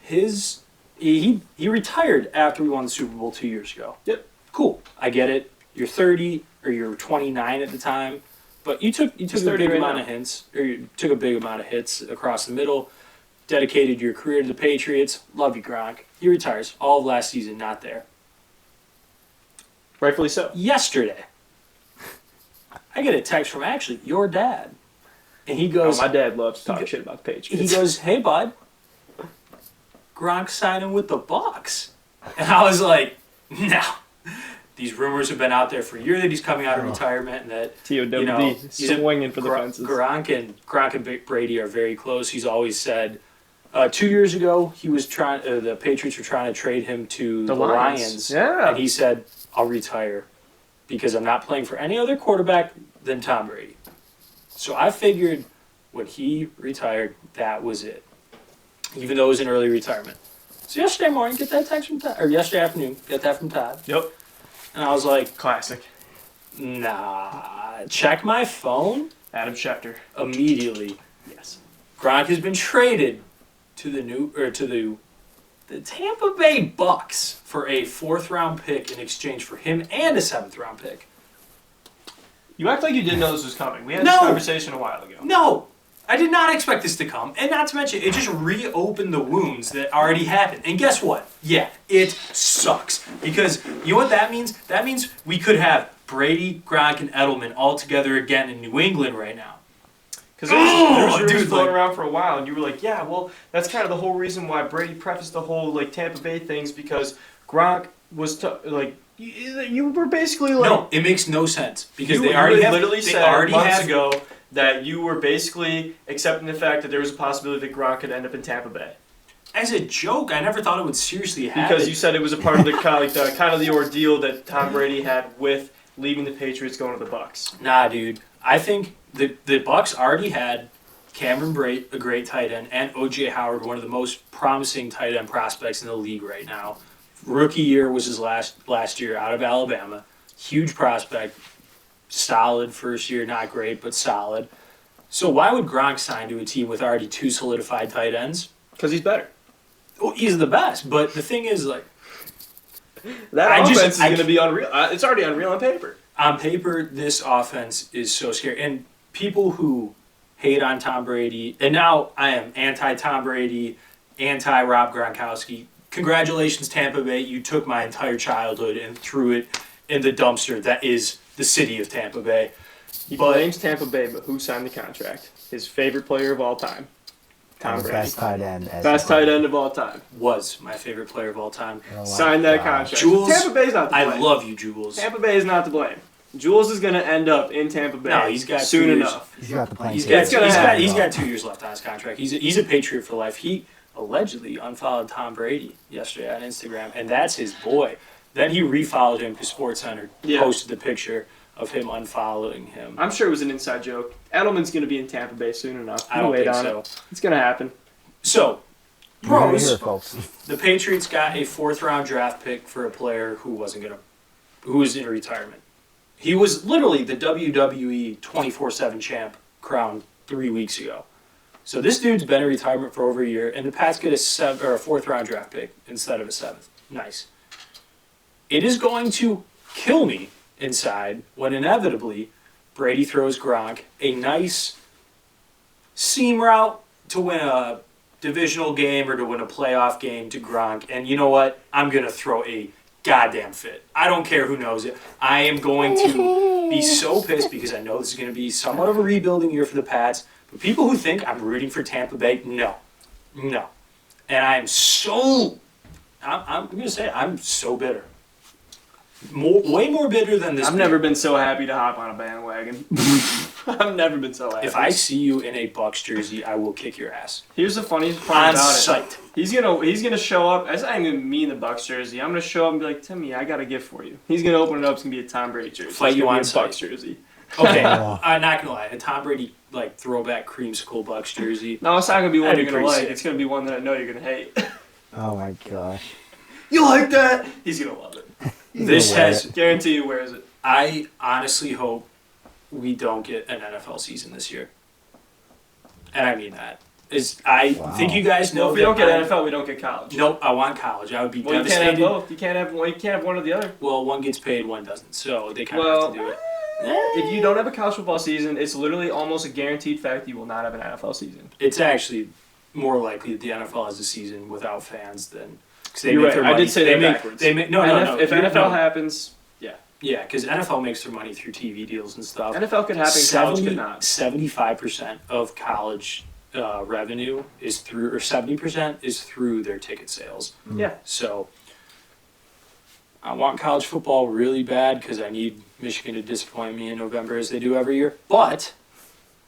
He retired after we won the Super Bowl 2 years ago. Yep. Cool. I get it. You're 30 or you're 29 at the time, but you took a big 30 right amount now. of hits, or you took a big amount of hits across the middle. Dedicated your career to the Patriots. Love you, Gronk. He retires. All of last season, not there. Rightfully so. Yesterday, I get a text from actually your dad, and he Oh, goes, my dad loves to talk shit about the he Patriots. goes, "Hey, bud, Gronk signing with the Bucks," and I was like, "No." These rumors have been out there for a year that he's coming out of retirement, and that T.O.W.D. he's a- swinging for the fences. Gronk and Brady are very close. He's always said. 2 years ago, he was trying. The Patriots were trying to trade him to the Lions. Yeah. And he said, "I'll retire because I'm not playing for any other quarterback than Tom Brady." So I figured when he retired, that was it. Even though it was an early retirement. So yesterday morning, get that text from Todd, or yesterday afternoon, get that from Todd, Yep. and I was like, Classic. "Nah." Check my phone Adam Schefter. immediately. Yes. Gronk has been traded to the Tampa Bay Bucks for a 4th-round pick in exchange for him and a 7th-round pick. You act like you didn't know this was coming. We had No. this conversation a while ago. No, I did not expect this to come, and not to mention, it just reopened the wounds that already happened. And guess what? Yeah, it sucks because you know what that means? That means we could have Brady, Gronk, and Edelman all together again in New England right now. Because there was rumors dude, floating like- around for a while, and you were like, yeah, well, that's kind of the whole reason why Brady prefaced the whole like Tampa Bay things, because Gronk was you were basically like No, it makes no sense because you they already have, literally they said already months have, ago that you were basically accepting the fact that there was a possibility that Gronk could end up in Tampa Bay as a joke. I never thought it would seriously happen. because you said it was a part of the kind of the ordeal that Tom Brady had with leaving the Patriots, going to the Bucks. Nah, dude. I think the Bucks already had Cameron Brate, a great tight end, and O.J. Howard, one of the most promising tight end prospects in the league right now. Rookie year was his last year out of Alabama. Huge prospect. Solid first year, not great, but solid. So why would Gronk sign to a team with already 2 solidified tight ends? Because he's better. Well, he's the best, but the thing is, like, That I offense just- is going to be unreal. It's already unreal on paper. on paper, this offense is so scary. And people who hate on Tom Brady, and now I am anti-Tom Brady, anti-Rob Gronkowski. Congratulations, Tampa Bay. You took my entire childhood and threw it in the dumpster that is the city of Tampa Bay. He blames Tampa Bay, but who signed the contract? His favorite player of all time, Tom The Brady. best tight end. Best tight end of all time. Was my favorite player of all time. Oh my Signed that God. contract. Jules, Tampa Bay's not to blame. I love you, Jules. Tampa Bay is not to blame. Jules is going to end up in Tampa Bay No, he's got soon 2 years. enough. He's got the plane. He's It's gonna happen. got 2 years left on his contract. He's a Patriot for life. He allegedly unfollowed Tom Brady yesterday on Instagram, and that's his boy. Then he refollowed him because SportsCenter Yeah. posted the picture of him unfollowing him. I'm sure it was an inside joke. Edelman's going to be in Tampa Bay soon enough. I don't Wait think on so. it. It's going to happen. So, You heard it pros. here, folks. The Patriots got a 4th-round draft pick for a player who was in retirement. He was literally the WWE 24/7 champ crowned 3 weeks ago. So this dude's been in retirement for over a year, and the Pats get a 4th-round draft pick instead of a 7th. Nice. It is going to kill me inside when inevitably Brady throws Gronk a nice seam route to win a divisional game or to win a playoff game to Gronk. And you know what? I'm going to throw a goddamn fit. I don't care who knows it. I am going to be so pissed because I know this is going to be somewhat of a rebuilding year for the Pats. But people who think I'm rooting for Tampa Bay, no. And I'm going to say it, I'm so bitter. Way more bitter than this. I've never been so happy to hop on a bandwagon. I've never been so happy. If I see you in a Bucks jersey, I will kick your ass. Here's the funniest part On about sight. it. He's gonna show up. It's not even me in the Bucks jersey. I'm gonna show up and be like, Timmy, I got a gift for you. He's gonna open it up. It's gonna be a Tom Brady jersey. Fight It's you gonna on be a sight. Bucks jersey. Okay, Oh. I'm not gonna lie. A Tom Brady like throwback creamsicle Bucks jersey. No, it's not gonna be one That'd you're be gonna pretty like. sick. It's gonna be one that I know you're gonna hate. Oh my gosh. You like that? He's gonna love it. This gonna wear has Guarantee he wears it. I honestly hope we don't get an NFL season this year. And I mean that. Think you guys know Well, if we don't get NFL, we don't get college. Nope, I want college. I would be Well, you devastated. can't have both. You can't have one or the other. Well, one gets paid, one doesn't. So they kind of have to do it. If you don't have a college football season, it's literally almost a guaranteed fact you will not have an NFL season. It's actually more likely that the NFL has a season without fans than. You're right. I did say that backwards. No. If NFL happens, yeah, because NFL makes their money through TV deals and stuff. NFL could happen, college could not. 75% of college revenue is through, or 70% is through their ticket sales. Yeah. So I want college football really bad because I need Michigan to disappoint me in November as they do every year. But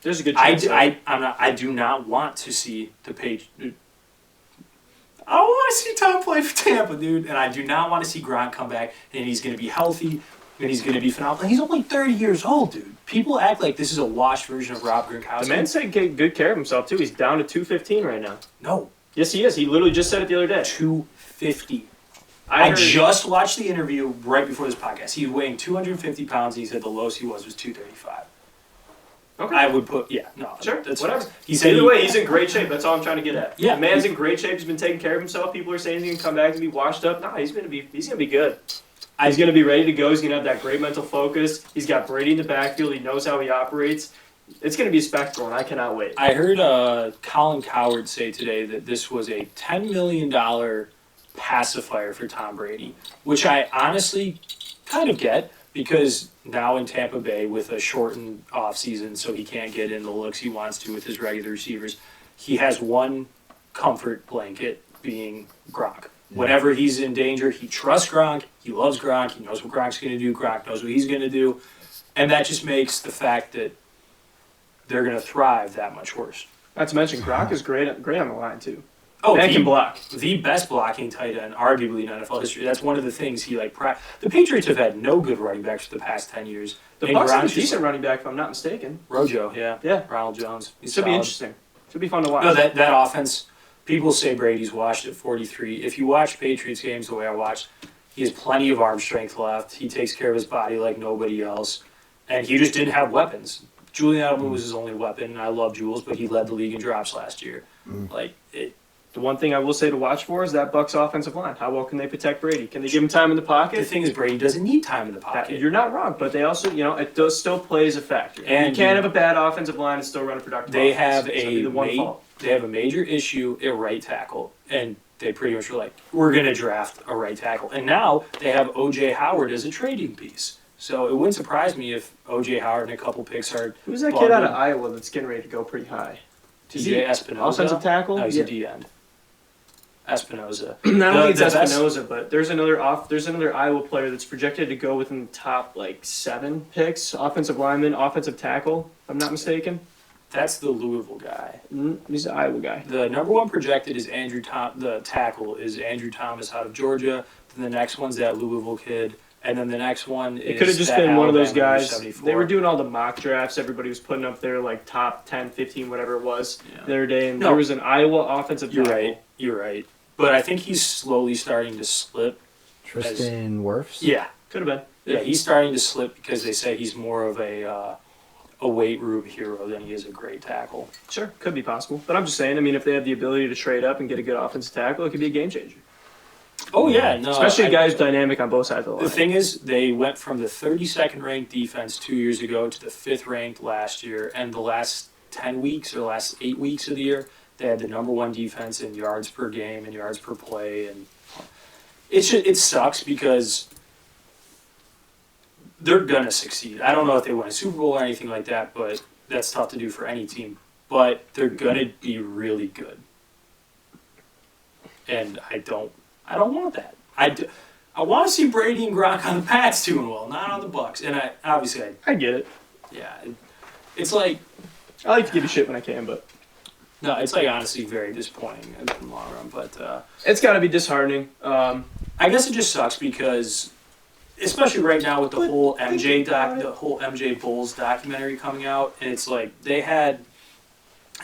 there's a good chance. I do not want to see the page. I don't want to see Tom play for Tampa, dude. And I do not want to see Gronk come back and he's going to be healthy and he's going to be phenomenal. He's only 30 years old, dude. People act like this is a washed version of Rob Gronkowski. The man's taking good care of himself, too. He's down to 215 right now. No. Yes, he is. He literally just said it the other day. 250. I just watched the interview right before this podcast. He was weighing 250 pounds and he said the lowest he was 235. Okay. I would put, no. Sure, That's whatever. Fine. He said either way, he's in great shape. That's all I'm trying to get at. Yeah. The man's in great shape. He's been taking care of himself. People are saying he's going to come back and be washed up. No, he's going to be good. He's going to be ready to go. He's going to have that great mental focus. He's got Brady in the backfield. He knows how he operates. It's going to be a spectacle, and I cannot wait. I heard Colin Cowherd say today that this was a $10 million pacifier for Tom Brady, which I honestly kind of get because now in Tampa Bay with a shortened offseason so he can't get in the looks he wants to with his regular receivers, he has one comfort blanket being Gronk. Yeah. Whenever he's in danger, he trusts Gronk, he loves Gronk, he knows what Gronk's going to do, Gronk knows what he's going to do, and that just makes the fact that they're going to thrive that much worse. Not to mention, Gronk is great on the line, too. Oh, he can block. The best blocking tight end, arguably in NFL history. That's one of the things he The Patriots have had no good running backs for the past 10 years. The Bucs have a decent running back, if I'm not mistaken. Rojo, yeah. Yeah. Ronald Jones. It should be interesting. Should be fun to watch. No, that offense, people say Brady's washed at 43. If you watch Patriots games the way I watched, he has plenty of arm strength left. He takes care of his body like nobody else. And he just didn't have weapons. Julian Edelman was his only weapon. I love Jules, but he led the league in drops last year. The one thing I will say to watch for is that Bucs offensive line. How well can they protect Brady? Can they give him time in the pocket? The thing is, Brady doesn't need time in the pocket. You're not wrong, but they also, it does still plays a factor. And you can't have a bad offensive line and still run a productive offense. They have a major issue at right tackle, and they pretty much were like, we're going to draft a right tackle. And now they have O.J. Howard as a trading piece. So it wouldn't surprise me if O.J. Howard and a couple picks are... Who's that kid out of Iowa that's getting ready to go pretty high? TJ Espinoza? Offensive tackle? No, he's a D-end. Espinoza. I don't think it's Espinoza, but there's another Iowa player that's projected to go within the top 7 picks. Offensive lineman, offensive tackle, if I'm not mistaken. That's the Louisville guy. He's an Iowa guy. The number one projected is the tackle is Andrew Thomas out of Georgia. Then the next one's that Louisville kid. And then the next one is... It could have just been one of those guys. 74. They were doing all the mock drafts. Everybody was putting up their top 10, 15, whatever it was the other day. And there was an Iowa offensive tackle. You're right. But I think he's slowly starting to slip. Tristan Wirfs? Yeah. Could have been. Yeah, he's starting to slip because they say he's more of a weight room hero than he is a great tackle. Sure, could be possible. But I'm just saying, if they have the ability to trade up and get a good offensive tackle, it could be a game changer. Oh, yeah. No, especially a guy who's dynamic on both sides of the line. The thing is, they went from the 32nd ranked defense 2 years ago to the 5th ranked last year, and the last 10 weeks or the last 8 weeks of the year, they had the number one defense in yards per game and yards per play, and it sucks because they're gonna succeed. I don't know if they win a Super Bowl or anything like that, but that's tough to do for any team. But they're gonna be really good, and I don't want that. I want to see Brady and Gronk on the Pats doing well, not on the Bucs. And I get it. Yeah, it's like I like to give you shit when I can, but. No, it's honestly very disappointing in the long run, but it's got to be disheartening. I guess it just sucks because, especially right now with the whole MJ Bulls documentary coming out, and it's they had,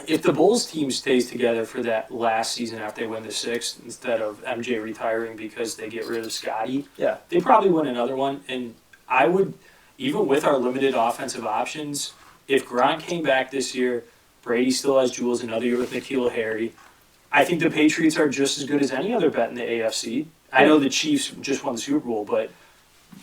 if the Bulls team stays together for that last season after they win the 6th instead of MJ retiring because they get rid of Scotty, yeah, they probably win another one, and I even with our limited offensive options, if Gronk came back this year, Brady still has Jules, another year with N'Keal Harry, I think the Patriots are just as good as any other bet in the AFC. I know the Chiefs just won the Super Bowl, but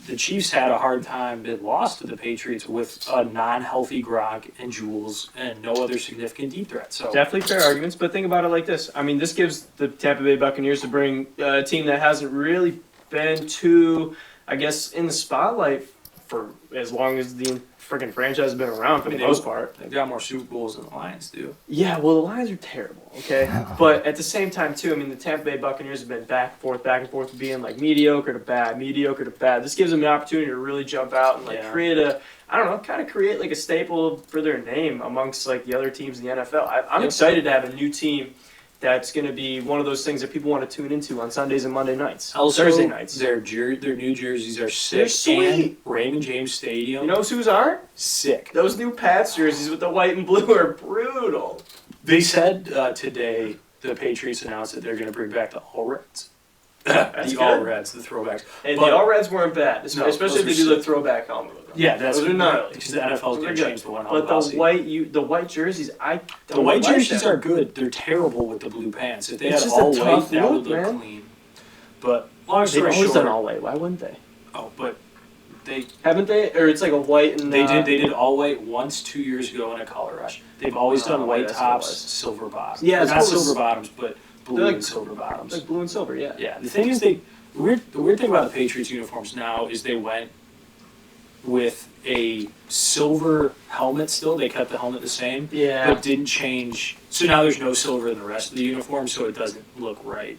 the Chiefs had a hard time. It lost to the Patriots with a non-healthy Gronk and Jules and no other significant deep threat. So Definitely fair arguments, but think about it like this. I mean, this gives the Tampa Bay Buccaneers to bring a team that hasn't really been too, I guess, in the spotlight for as long as the freaking franchise has been around for the most part. They've got more Super Bowls than the Lions do. Yeah, well, the Lions are terrible, okay? But at the same time, too, I mean, the Tampa Bay Buccaneers have been back and forth, being like mediocre to bad. This gives them an opportunity to really jump out and create create like a staple for their name amongst like the other teams in the NFL. I'm excited to have a new team that's going to be one of those things that people want to tune into on Sundays and Monday nights. Also, Thursday nights. Their new jerseys are sick. They're sweet. And Raymond James Stadium. You know whose are? Sick. Those new Pats jerseys with the white and blue are brutal. They said today the Patriots announced that they're going to bring back the All Reds. That's the good. All Reds, the throwbacks. And But- the All Reds weren't bad, No, especially if they those do were the throwback helmet with them. Yeah, that's those are gnarly. because the NFL's going to good. change the one But policy. the white jerseys, I don't The white like jerseys them. are good. They're terrible with the blue pants. If they It's had just a all tough white, that would look, look man. clean. But long They've story always done short, all white. Why wouldn't they? but they Haven't they? Or it's like a white and they did all white once 2 years ago in a color rush. They've always done white that's what it tops, was. silver bottoms. Yeah, Or that's not what was- silver bottoms, but blue They're like- and silver bottoms. like blue and silver. Yeah. Yeah, the thing is the weird thing about the Patriots uniforms now is they went with a silver helmet still. They kept the helmet the same, Yeah. but didn't change. So now there's no silver in the rest of the uniform, so it doesn't look right.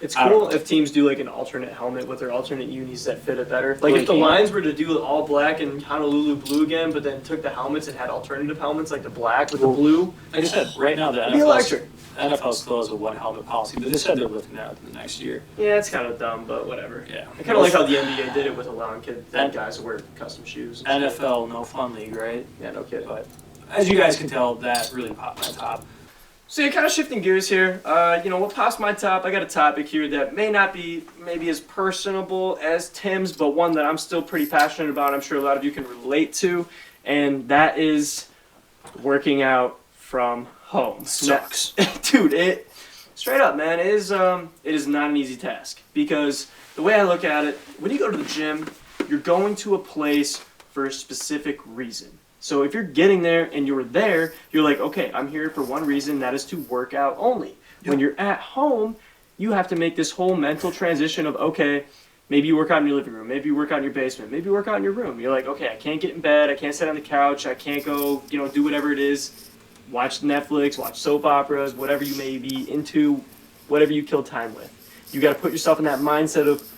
It's I don't cool know. if teams do like an alternate helmet with their alternate unis that fit it better. Like Well, if the they can. Lions were to do all black and Honolulu blue again, but then took the helmets and had alternative helmets like the black with the blue. Like I said, right now the It'd be NFL, electric. NFL still has a one helmet policy, but they said they're looking at it the next year. Yeah, it's kind of dumb, but whatever. Yeah. I kind of like how the NBA did it with allowing And- guys to wear custom shoes. and stuff. NFL, no fun league, right? Yeah, no kidding. But as you guys can tell, that really popped my top. So you're kind of shifting gears here. What pops my top? I got a topic here that may not be maybe as personable as Tim's, but one that I'm still pretty passionate about. I'm sure a lot of you can relate to, and that is working out from home. Sucks. Dude, it straight up, man. It is not an easy task because the way I look at it, when you go to the gym, you're going to a place for a specific reason. So if you're getting there and you're there, you're like, okay, I'm here for one reason, that is to work out only. When you're at home, you have to make this whole mental transition of, okay, maybe you work out in your living room, maybe you work out in your basement, maybe you work out in your room. You're like, okay, I can't get in bed, I can't sit on the couch, I can't go, do whatever it is, watch Netflix, watch soap operas, whatever you may be into, whatever you kill time with. You got to put yourself in that mindset of,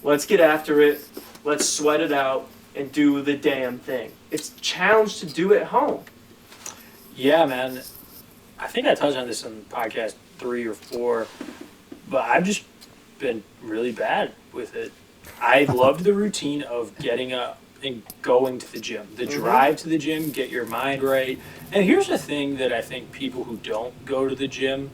let's get after it, let's sweat it out, and do the damn thing. It's a challenge to do at home. Yeah, man. I think I touched on this in podcast 3 or 4, but I've just been really bad with it. I loved the routine of getting up and going to the gym. The drive to the gym, get your mind right. And here's the thing that I think people who don't go to the gym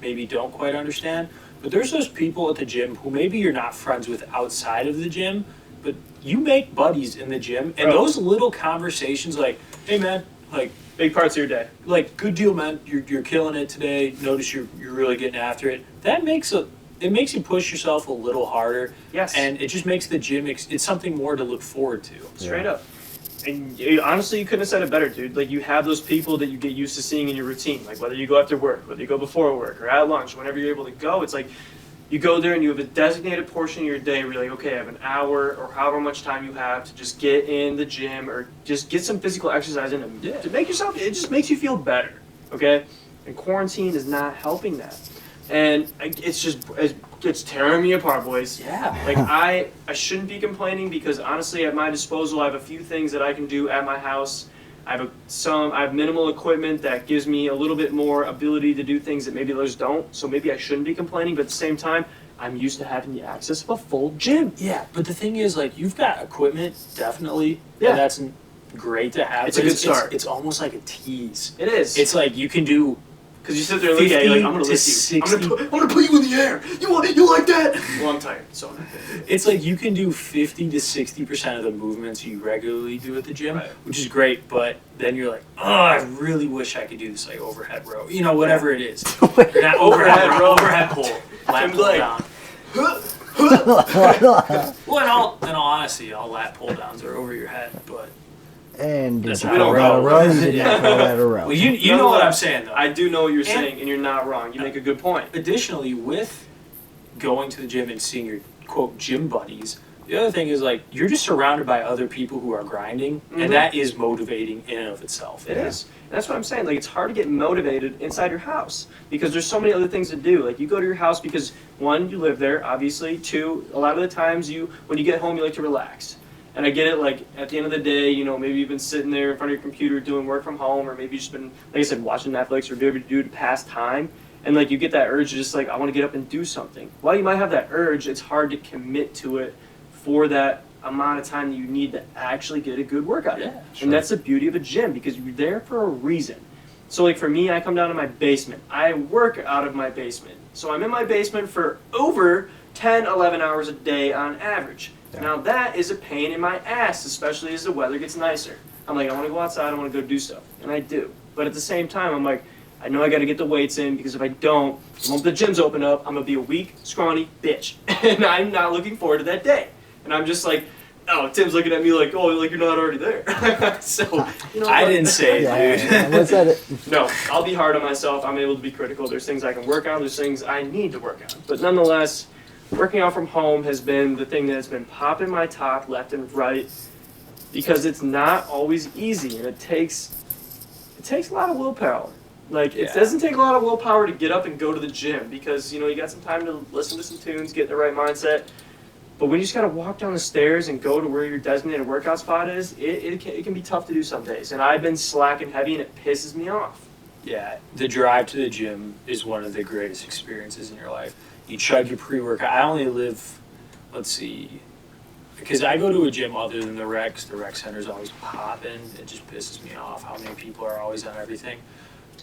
maybe don't quite understand. But there's those people at the gym who maybe you're not friends with outside of the gym, but you make buddies in the gym. And Bro. those little conversations like, hey man, like, Big parts of your day. like good deal, man. You're killing it today. Notice you're really getting after it. That makes you push yourself a little harder. Yes. And it just makes the gym. It's something more to look forward to. Straight up. And honestly, you couldn't have said it better, dude. Like, you have those people that you get used to seeing in your routine. Like, whether you go after work, whether you go before work, or at lunch, whenever you're able to go, it's like you go there and you have a designated portion of your day where you're like, okay, I have an hour or however much time you have to just get in the gym or just get some physical exercise in to make yourself, it just makes you feel better, okay? And quarantine is not helping that. And it's tearing me apart, boys. Yeah. Like, I shouldn't be complaining because honestly, at my disposal, I have a few things that I can do at my house. I have minimal equipment that gives me a little bit more ability to do things that maybe others don't. So maybe I shouldn't be complaining, but at the same time, I'm used to having the access of a full gym. Yeah, but the thing is, like, you've got equipment, definitely. Yeah. And that's great to have. It's a but good start. It's almost like a tease. It is. It's like you can do Because you sit there and look at it, like, I'm going to lift you. I'm gonna put you in the air. You like that? Well, I'm tired, so. It's like you can do 50 to 60% of the movements you regularly do at the gym, Right. which is great, but then you're like, oh, I really wish I could do this like overhead row. You know, whatever it is. Or not overhead row, overhead pull. Lat pull down. Well, in all honesty, all lat pull downs are over your head, but And That's did how you call we that a roll. row? You did not call that a row. well, you know what I'm saying though. I do know what you're saying, and you're not wrong. You make a good point. Additionally, with going to the gym and seeing your quote gym buddies, the other thing is like you're just surrounded by other people who are grinding, and that is motivating in and of itself. It is. And that's what I'm saying. Like, it's hard to get motivated inside your house because there's so many other things to do. Like, you go to your house because, one, you live there, obviously. Two, a lot of the times when you get home, you like to relax. And I get it, like, at the end of the day, you know, maybe you've been sitting there in front of your computer doing work from home, or maybe you've just been, like I said, watching Netflix or whatever you do to pass time. And, like, you get that urge to just, like, I want to get up and do something. While you might have that urge, it's hard to commit to it for that amount of time that you need to actually get a good workout in. Yeah, sure. And that's the beauty of a gym, because you're there for a reason. So like for me, I come down to my basement. I work out of my basement. So I'm in my basement for over 10, 11 hours a day on average. Yeah. Now that is a pain in my ass, especially as the weather gets nicer. I'm like, I want to go outside, I want to go do stuff. And I do. But at the same time, I'm like, I know I got to get the weights in, because if I don't, once the gyms open up, I'm going to be a weak, scrawny bitch. And I'm not looking forward to that day. And I'm just like, oh, Tim's looking at me like, oh, like you're not already there. So, you know I what? didn't say it, dude. Yeah, what's that? No, I'll be hard on myself. I'm able to be critical. There's things I can work on. There's things I need to work on. But nonetheless, working out from home has been the thing that's been popping my top left and right, because it's not always easy, and it takes a lot of willpower. Like, it doesn't take a lot of willpower to get up and go to the gym, because, you know, you got some time to listen to some tunes, get in the right mindset. But when you just gotta walk down the stairs and go to where your designated workout spot is, it can be tough to do some days. And I've been slacking heavy, and it pisses me off. Yeah, the drive to the gym is one of the greatest experiences in your life. You chug your pre-workout. I only live, let's see, because I go to a gym other than the recs. The rec center's always popping. It just pisses me off how many people are always on everything.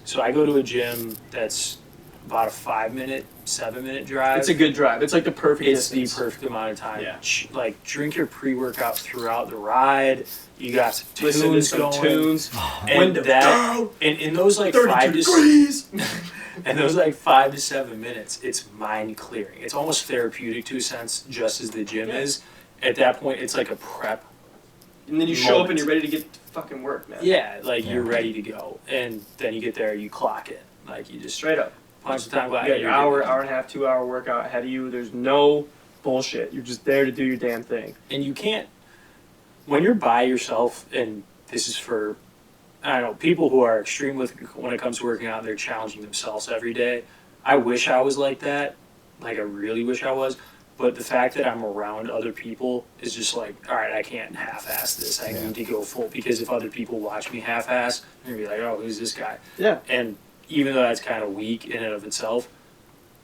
So I go to a gym that's about a 5-minute, 7-minute drive. It's a good drive. It's like the perfect It's the distance. perfect amount of time. Yeah. Like, drink your pre-workout throughout the ride. You got some Listen to tunes some going. tunes. And Window down. and in those like 32 degrees. and those like 5 to 7 minutes, it's mind clearing. It's almost therapeutic to a sense, just as the gym is. At that point, it's like a prep. And then you show up and Moment. you're ready to get to fucking work, man. Yeah, like you're ready to go, and then you get there, you clock it, like you just Straight up. punch the time clock. You got and your you're hour, good to go. hour and a half, 2 hour workout ahead of you. There's no bullshit. You're just there to do your damn thing. And you can't, when you're by yourself, and this is for, I don't know, people who are extreme with when it comes to working out, they're challenging themselves every day. I wish I was like that. Like, I really wish I was. But the fact that I'm around other people is just like, all right, I can't half-ass this. I need to go full, because if other people watch me half-ass, they're going to be like, oh, who's this guy? Yeah. And even though that's kind of weak in and of itself,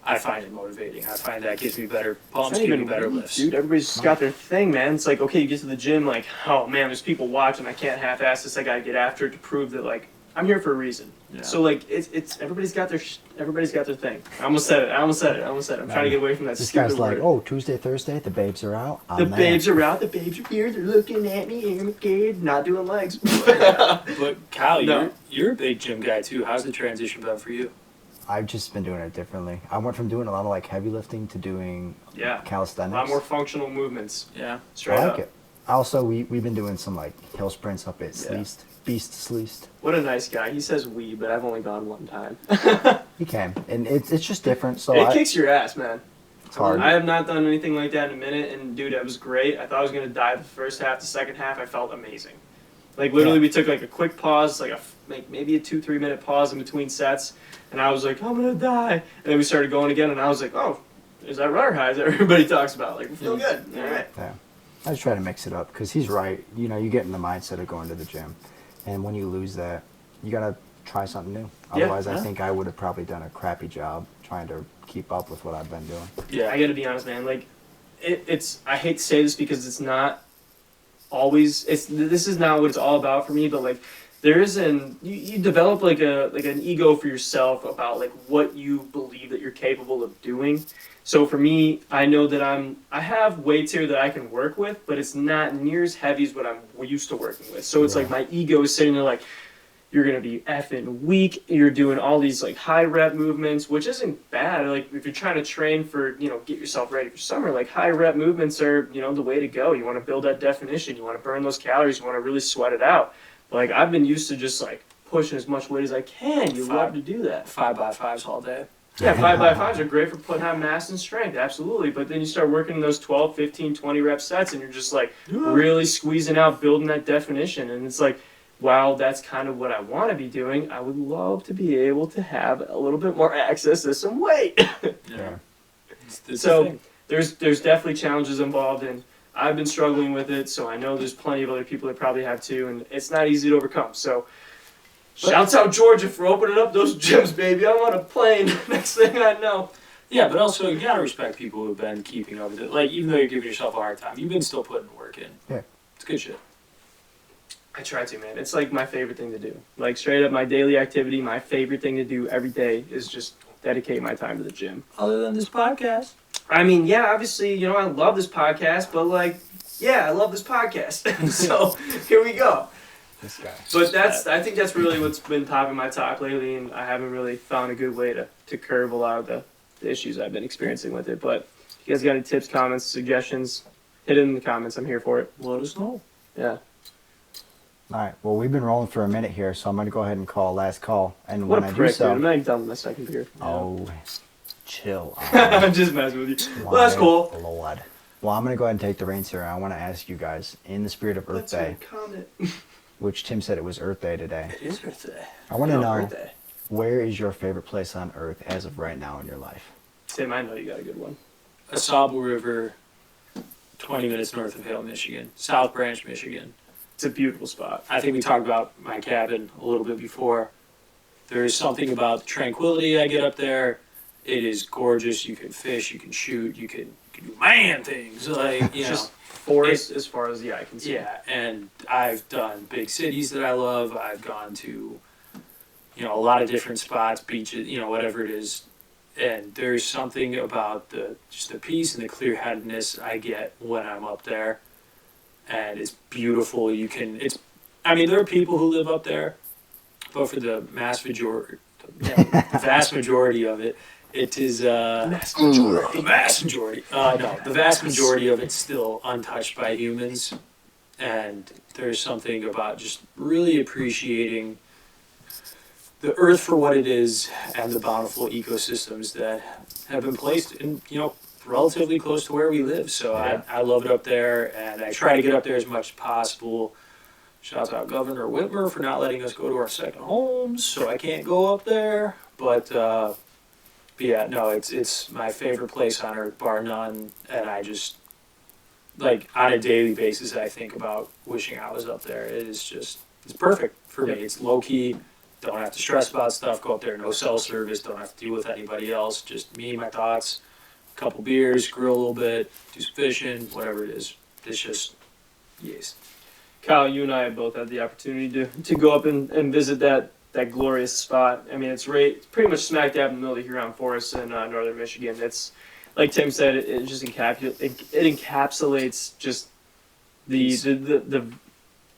I find it motivating. I find that gives me better pumps, gives me better lifts. Dude, everybody's just got their thing, man. It's like, okay, you get to the gym, like, oh man, there's people watching. I can't half-ass this. I gotta get after it to prove that, like, I'm here for a reason. Yeah. So like, it's everybody's got their thing. I almost said it. I'm trying to get away from that This stupid guy's like, word. oh, Tuesday, Thursday, the babes are out. The babes are out. The babes are here. They're looking at me. I'm a kid, not doing legs. But Kyle, No. you're a big gym guy too. How's the transition been for you? I've just been doing it differently. I went from doing a lot of like heavy lifting to doing Yeah. A calisthenics. lot more functional movements. Yeah. Straight I like up. it. Also, we've been doing some like hill sprints up at Yeah. Sleest. Beast Sleest. What a nice guy. He says we, but I've only gone one time. He can. And it's just different. So It kicks your ass, man. it's hard. I have not done anything like that in a minute, and dude, it was great. I thought I was gonna die the first half. The second half, I felt amazing. Like literally, we took like a quick pause, like maybe a 2-3 minute pause in between sets, and I was like, I'm gonna die. And then we started going again, and I was like, oh, there's that runner highs that everybody talks about. Like, we feel good. All right. Yeah. I just try to mix it up because he's right. You know, you get in the mindset of going to the gym. And when you lose that, you got to try something new. Yeah, Otherwise, I yeah. think I would have probably done a crappy job trying to keep up with what I've been doing. Yeah. I gotta be honest, man. Like, it's. I hate to say this because it's not always. This is not what it's all about for me. But like, you develop like an ego for yourself about like what you believe that you're capable of doing. So for me, I know that I have weights here that I can work with, but it's not near as heavy as what I'm used to working with. So it's like my ego is sitting there like, you're gonna be effing weak. You're doing all these like high rep movements, which isn't bad. Like if you're trying to train for, get yourself ready for summer, like high rep movements are, the way to go. You want to build that definition. You want to burn those calories. You want to really sweat it out. Like I've been used to just like pushing as much weight as I can. You love to do that. 5x5s all day. Yeah, 5x5s are great for putting on mass and strength, absolutely. But then you start working those 12, 15, 20 rep sets, and you're just like really squeezing out, building that definition. And it's like, while that's kind of what I want to be doing, I would love to be able to have a little bit more access to some weight. Yeah. So there's definitely challenges involved, and I've been struggling with it, so I know there's plenty of other people that probably have too, and it's not easy to overcome. So shouts out Georgia for opening up those gyms, baby. I'm on a plane. Next thing I know. Yeah, but also you gotta respect people who've been keeping up with it. Like even though you're giving yourself a hard time, you've been still putting the work in. Yeah. It's good shit. I try to, man. It's like my favorite thing to do. Like straight up my daily activity, my favorite thing to do every day is just dedicate my time to the gym. Other than this podcast. I mean, yeah, obviously, I love this podcast, but like, yeah, I love this podcast. So here we go. This guy. But I think that's really what's been topping my talk lately, and I haven't really found a good way to curb a lot of the issues I've been experiencing with it. But if you guys got any tips, comments, suggestions, hit it in the comments. I'm here for it. Let us know. Yeah. All right. Well, we've been rolling for a minute here, so I'm going to go ahead and call last call. And What when a I prick, do so, dude. I'm not even done with my second beer. oh, chill. I'm just messing with you. Well, that's cool. Lord. Well, I'm going to go ahead and take the reins here. I want to ask you guys, in the spirit of Earth Let's Day, comment. which Tim said it was Earth Day today. It is Earth Day. I want to know, Birthday. where is your favorite place on Earth as of right now in your life? Tim, I know you got a good one. Asable River, 20 minutes north of Hale, Michigan. South Branch, Michigan. It's a beautiful spot. I think we talked about my cabin a little bit before. There's something about the tranquility I get up there. It is gorgeous. You can fish, you can shoot, you can do man things. Like, Just forest as far as the eye can see. Yeah, and I've done big cities that I love. I've gone to, a lot of different spots, beaches, whatever it is. And there's something about the peace and the clear-headedness I get when I'm up there. And it's beautiful. There are people who live up there, but for the vast majority of it, it is the vast majority of it's still untouched by humans, and there's something about just really appreciating the earth for what it is and the bountiful ecosystems that have been placed in relatively close to where we live. So I love it up there, and I try to get up there as much as possible. Shouts out Governor Whitmer for not letting us go to our second homes, so I can't go up there. But yeah, no, it's my favorite place on earth, bar none. And I just, like, on a daily basis, I think about wishing I was up there. It's perfect for me. It's low key. Don't have to stress about stuff. Go up there, no cell service. Don't have to deal with anybody else. Just me, my thoughts. Couple beers, grill a little bit, do some fishing, whatever it is. It's just, yes. Kyle, you and I have both had the opportunity to go up and visit that glorious spot. I mean, it's pretty much smack dab in the middle of the Huron Forest in northern Michigan. It's, like Tim said, it just encapsulates just the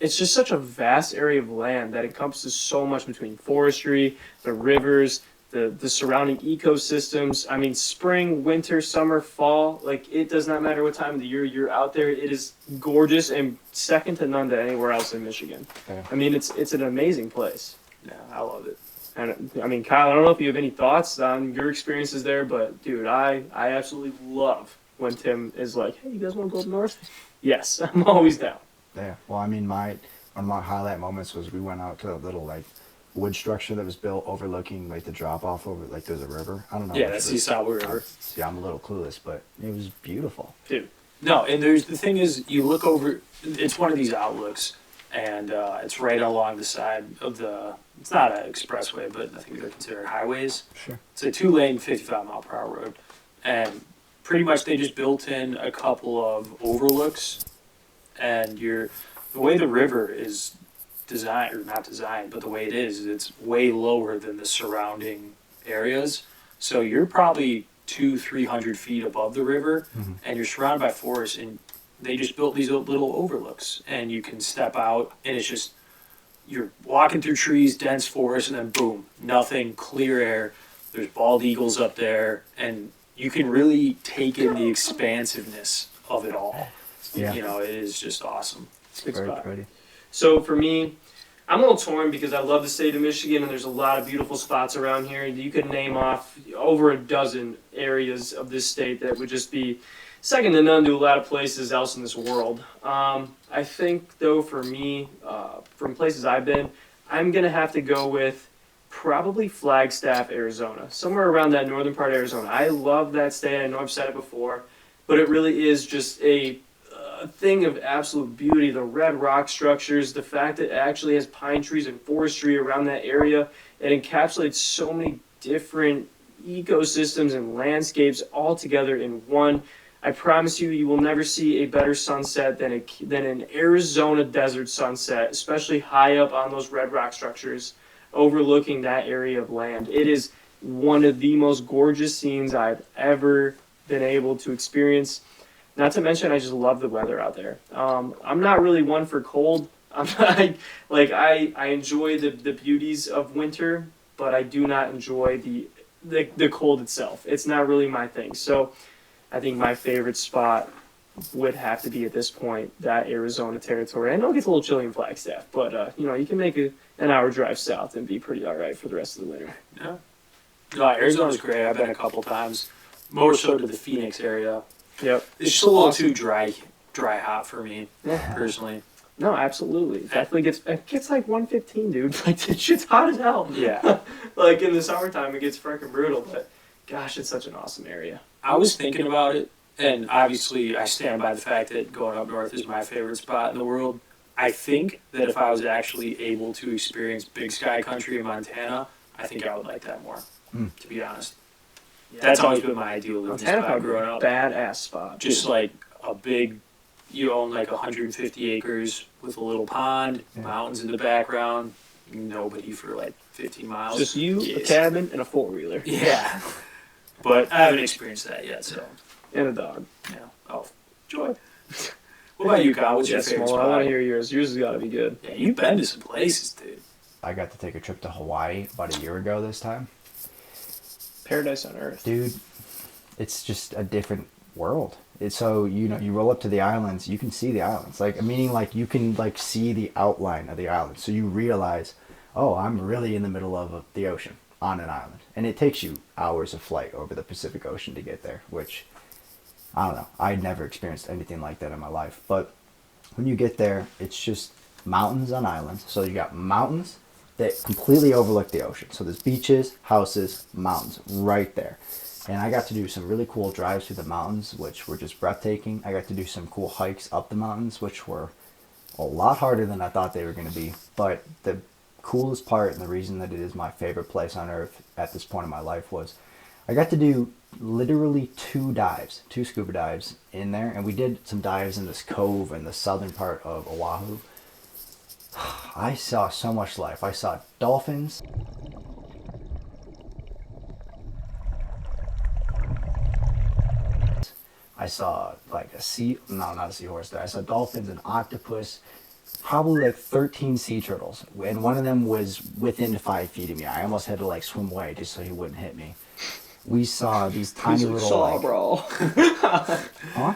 it's just such a vast area of land that encompasses so much between forestry, the rivers, the surrounding ecosystems. I mean, spring, winter, summer, fall, like it does not matter what time of the year you're out there. It is gorgeous and second to none to anywhere else in Michigan. Yeah. I mean, it's an amazing place. Yeah, I love it. And I mean, Kyle, I don't know if you have any thoughts on your experiences there, but dude, I absolutely love when Tim is like, hey, you guys want to go up north? Yes, I'm always down. Yeah. Well, I mean, one of my highlight moments was we went out to a little wood structure that was built overlooking the drop off over there's a river. I don't know. Yeah, that's the Asable River. Yeah, I'm a little clueless, but it was beautiful. Dude. No, and the thing is, you look over. It's one of these outlooks, and it's right along the side of the. It's not an expressway, but I think they're considered highways. Sure. It's a 2-lane, 55-mile-per-hour road, and pretty much they just built in a couple of overlooks, and the way the river is designed, or not designed, but the way it is, it's way lower than the surrounding areas. So you're probably 200-300 feet above the river, and you're surrounded by forest, and they just built these little overlooks, and you can step out, and it's just, you're walking through trees, dense forest, and then boom, nothing, clear air. There's bald eagles up there, and you can really take in the expansiveness of it all. Yeah. You know, it is just awesome. It's a good Very spot. pretty. So for me, I'm a little torn because I love the state of Michigan and there's a lot of beautiful spots around here. You could name off over a dozen areas of this state that would just be second to none to a lot of places else in this world. I think, though, for me, from places I've been, I'm going to have to go with probably Flagstaff, Arizona. Somewhere around that northern part of Arizona. I love that state. I know I've said it before, but it really is just a thing of absolute beauty. The red rock structures, the fact that it actually has pine trees and forestry around that area. It encapsulates so many different ecosystems and landscapes all together in one. I promise you, you will never see a better sunset than an Arizona desert sunset, especially high up on those red rock structures, overlooking that area of land. It is one of the most gorgeous scenes I've ever been able to experience. Not to mention, I just love the weather out there. I'm not really one for cold. I enjoy the beauties of winter, but I do not enjoy the cold itself. It's not really my thing. So I think my favorite spot would have to be at this point that Arizona territory. I know it gets a little chilly in Flagstaff, but you can make an hour drive south and be pretty all right for the rest of the winter. Yeah. No, Arizona's great. I've been a couple times. More so to the Phoenix area. Yep. It's just a little too dry hot for me, personally. No, absolutely. It definitely it gets like 115, dude. Like, this shit's hot as hell. Yeah. Like, in the summertime, it gets freaking brutal, but gosh, it's such an awesome area. I was thinking about it, and obviously I stand by the fact that going up north is my favorite spot in the world. I think that if I was actually able to experience Big Sky Country in Montana, I think I would like that more, to be honest. That's always been my ideal living Montana spot growing up. Badass spot. Just like a big, you own like 150 acres with a little pond, mountains in the background, nobody for like 15 miles. Just you, a cabin, and a four-wheeler. Yeah. But I haven't experienced that yet, so. And a dog. Yeah. Oh, joy. What about you, Kyle? What's your favorite Small, spot? I want to hear yours. Yours has got to be good. Yeah, you've been to some places, dude. I got to take a trip to Hawaii about a year ago this time. Paradise on Earth. Dude, it's just a different world. It's so, you roll up to the islands, you can see the islands. Meaning you can see the outline of the island. So you realize, oh, I'm really in the middle of the ocean on an island. And it takes you hours of flight over the Pacific Ocean to get there, which, I don't know. I'd never experienced anything like that in my life. But when you get there, it's just mountains on islands. So you got mountains that completely overlook the ocean. So there's beaches, houses, mountains right there. And I got to do some really cool drives through the mountains, which were just breathtaking. I got to do some cool hikes up the mountains, which were a lot harder than I thought they were going to be. But the coolest part, and the reason that it is my favorite place on earth at this point in my life, was I got to do literally two scuba dives in there. And we did some dives in this cove in the southern part of Oahu. I saw so much life. I saw dolphins. I saw not a seahorse there. I saw dolphins and octopus, probably 13 sea turtles. And one of them was within 5 feet of me. I almost had to swim away just so he wouldn't hit me. We saw these tiny little bro. Huh?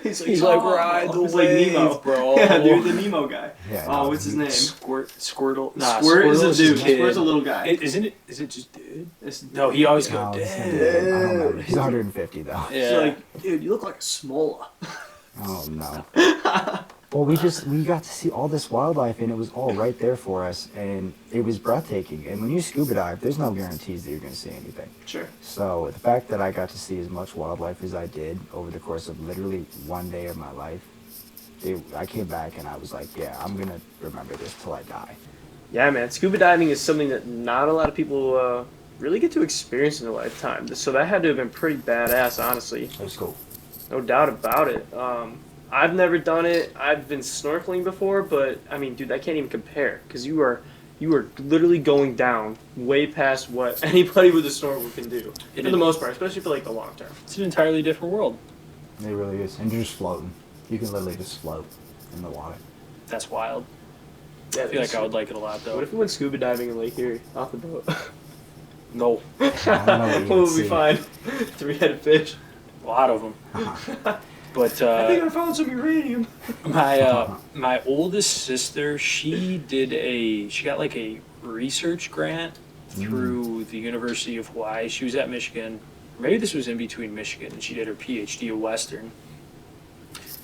He's like ride the wave, Nemo, bro. Yeah, dude, the Nemo guy. Yeah, Oh, what's his name? Squirtle. Nah, Squirt is a Squirtle's dude. kid. Squirt's a little guy. Is it just dude? No, he always No, goes, it's not dude. dude. I don't know. He's 150 though. He's Yeah. like, dude, you look like a smola. Oh no. Well, we got to see all this wildlife, and it was all right there for us, and it was breathtaking. And when you scuba dive, there's no guarantees that you're going to see anything. Sure. So the fact that I got to see as much wildlife as I did over the course of literally one day of my life, I came back and I was like, yeah, I'm going to remember this till I die. Yeah, man. Scuba diving is something that not a lot of people really get to experience in their lifetime. So that had to have been pretty badass, honestly. It was cool. No doubt about it. I've never done it. I've been snorkeling before, but I mean, dude, that can't even compare because you are literally going down way past what anybody with a snorkel can do for the most part, especially for like the long term. It's an entirely different world. It really is. And you're just floating. You can literally just float in the water. That's wild. Yeah, I feel like I would like it a lot, though. What if we went scuba diving in Lake Erie off the boat? No. I don't know what you What would would we see. find? Three-headed fish. A lot of them. But I think I found some uranium. my oldest sister, she got like a research grant through the University of Hawaii. She was at Michigan. Maybe this was in between Michigan, and she did her PhD at Western.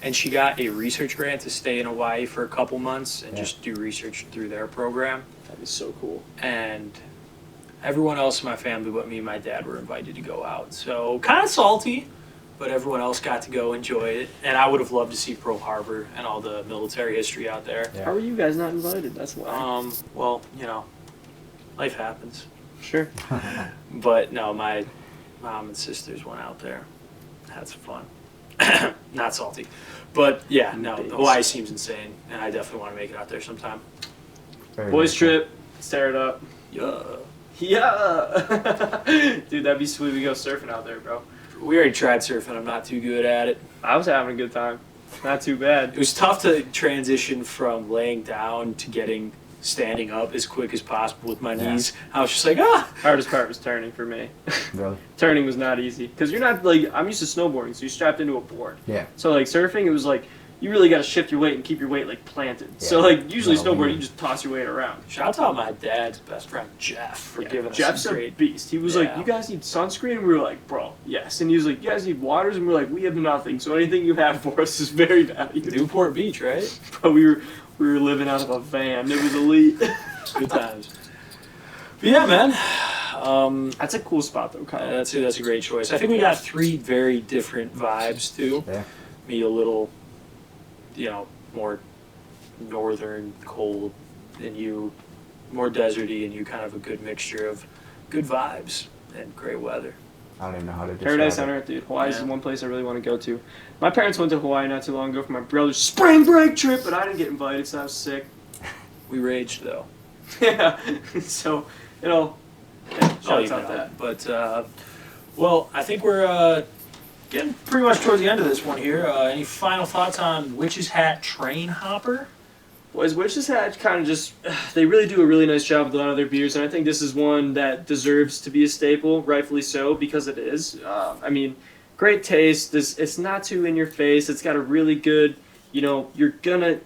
And she got a research grant to stay in Hawaii for a couple months and just do research through their program. That is so cool. And everyone else in my family but me and my dad were invited to go out. So kind of salty, but everyone else got to go enjoy it. And I would have loved to see Pearl Harbor and all the military history out there. Yeah. How are you guys not invited? That's why. Well, you know, life happens. Sure. But no, my mom and sisters went out there. Had some fun. Not salty. But yeah, no, Hawaii seems insane, and I definitely want to make it out there sometime. Very Boys nice. trip. Stare it up. Yeah. Yeah. Dude, that'd be sweet. We go surfing out there, bro. We already tried surfing. I'm not too good at it. I was having a good time. Not too bad. It was tough to transition from laying down to standing up as quick as possible with my knees. I was just like, Hardest part was turning for me. Really? Turning was not easy because you're not like I'm used to snowboarding, so you're strapped into a board. Yeah. So like surfing, it was like you really got to shift your weight and keep your weight like planted. Yeah. So like usually No, snowboarding, we- you just toss your weight around. Shout out my dad's best friend Jeff for giving us Jeff's some a great. beast. He was like, Yeah. "You guys need sunscreen," and we were like, "Bro, yes." And he was like, "You guys need waters," and we were like, "We have nothing. So anything you have for us is very valuable." Newport Beach, right? But we were living out of a van. It was elite. Good times. But yeah, man. That's a cool spot though, Kyle. That's a great choice. I think we got three very different vibes too. Yeah. Me a little, more northern, cold, and you more deserty, and you kind of a good mixture of good vibes and great weather. I don't even know how to describe Paradise it. on Earth, dude. Hawaii is Yeah. the one place I really want to go to. My parents went to Hawaii not too long ago for my brother's spring break trip, but I didn't get invited, so I was sick. We raged though. Yeah. So, yeah, shout out that. But well, I think we're getting pretty much towards the end of this one here. Any final thoughts on Witch's Hat Trainhopper? Boys, Witch's Hat kind of just, they really do a really nice job with a lot of their beers, and I think this is one that deserves to be a staple, rightfully so, because it is. I mean, great taste. It's not too in your face. It's got a really good, you're gonna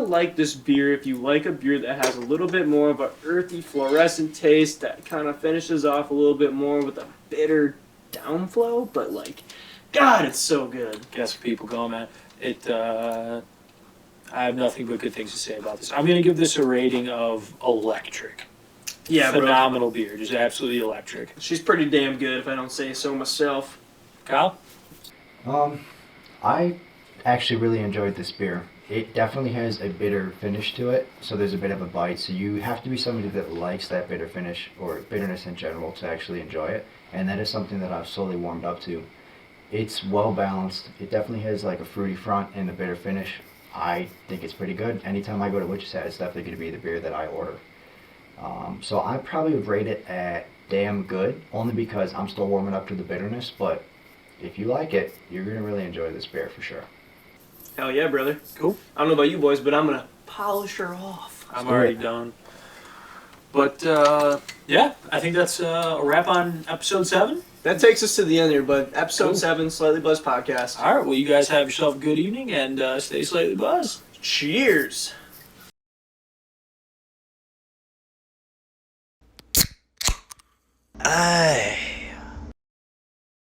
like this beer if you like a beer that has a little bit more of a earthy, fluorescent taste that kind of finishes off a little bit more with a bitter downflow, but like, God, it's so good. Guess what people go, man. I have nothing but good things to say about this. I'm gonna give this a rating of electric. Yeah, bro. Phenomenal beer, just absolutely electric. She's pretty damn good, if I don't say so myself. Kyle? I actually really enjoyed this beer. It definitely has a bitter finish to it, so there's a bit of a bite. So you have to be somebody that likes that bitter finish or bitterness in general to actually enjoy it, and that is something that I've slowly warmed up to. It's well balanced. It definitely has like a fruity front and a bitter finish. I think it's pretty good. Anytime I go to Witch's Hat, it's definitely going to be the beer that I order. So I probably would rate it at damn good, only because I'm still warming up to the bitterness, but if you like it, you're going to really enjoy this beer for sure. Hell yeah, brother. Cool. I don't know about you boys, but I'm gonna polish her off. I'm do already it. done. But yeah, I think that's a wrap on episode 7. That takes us to the end here, but episode Cool. 7, Slightly Buzzed Podcast. All right, well, you guys have yourself a good evening and stay slightly buzzed. Cheers. Aye.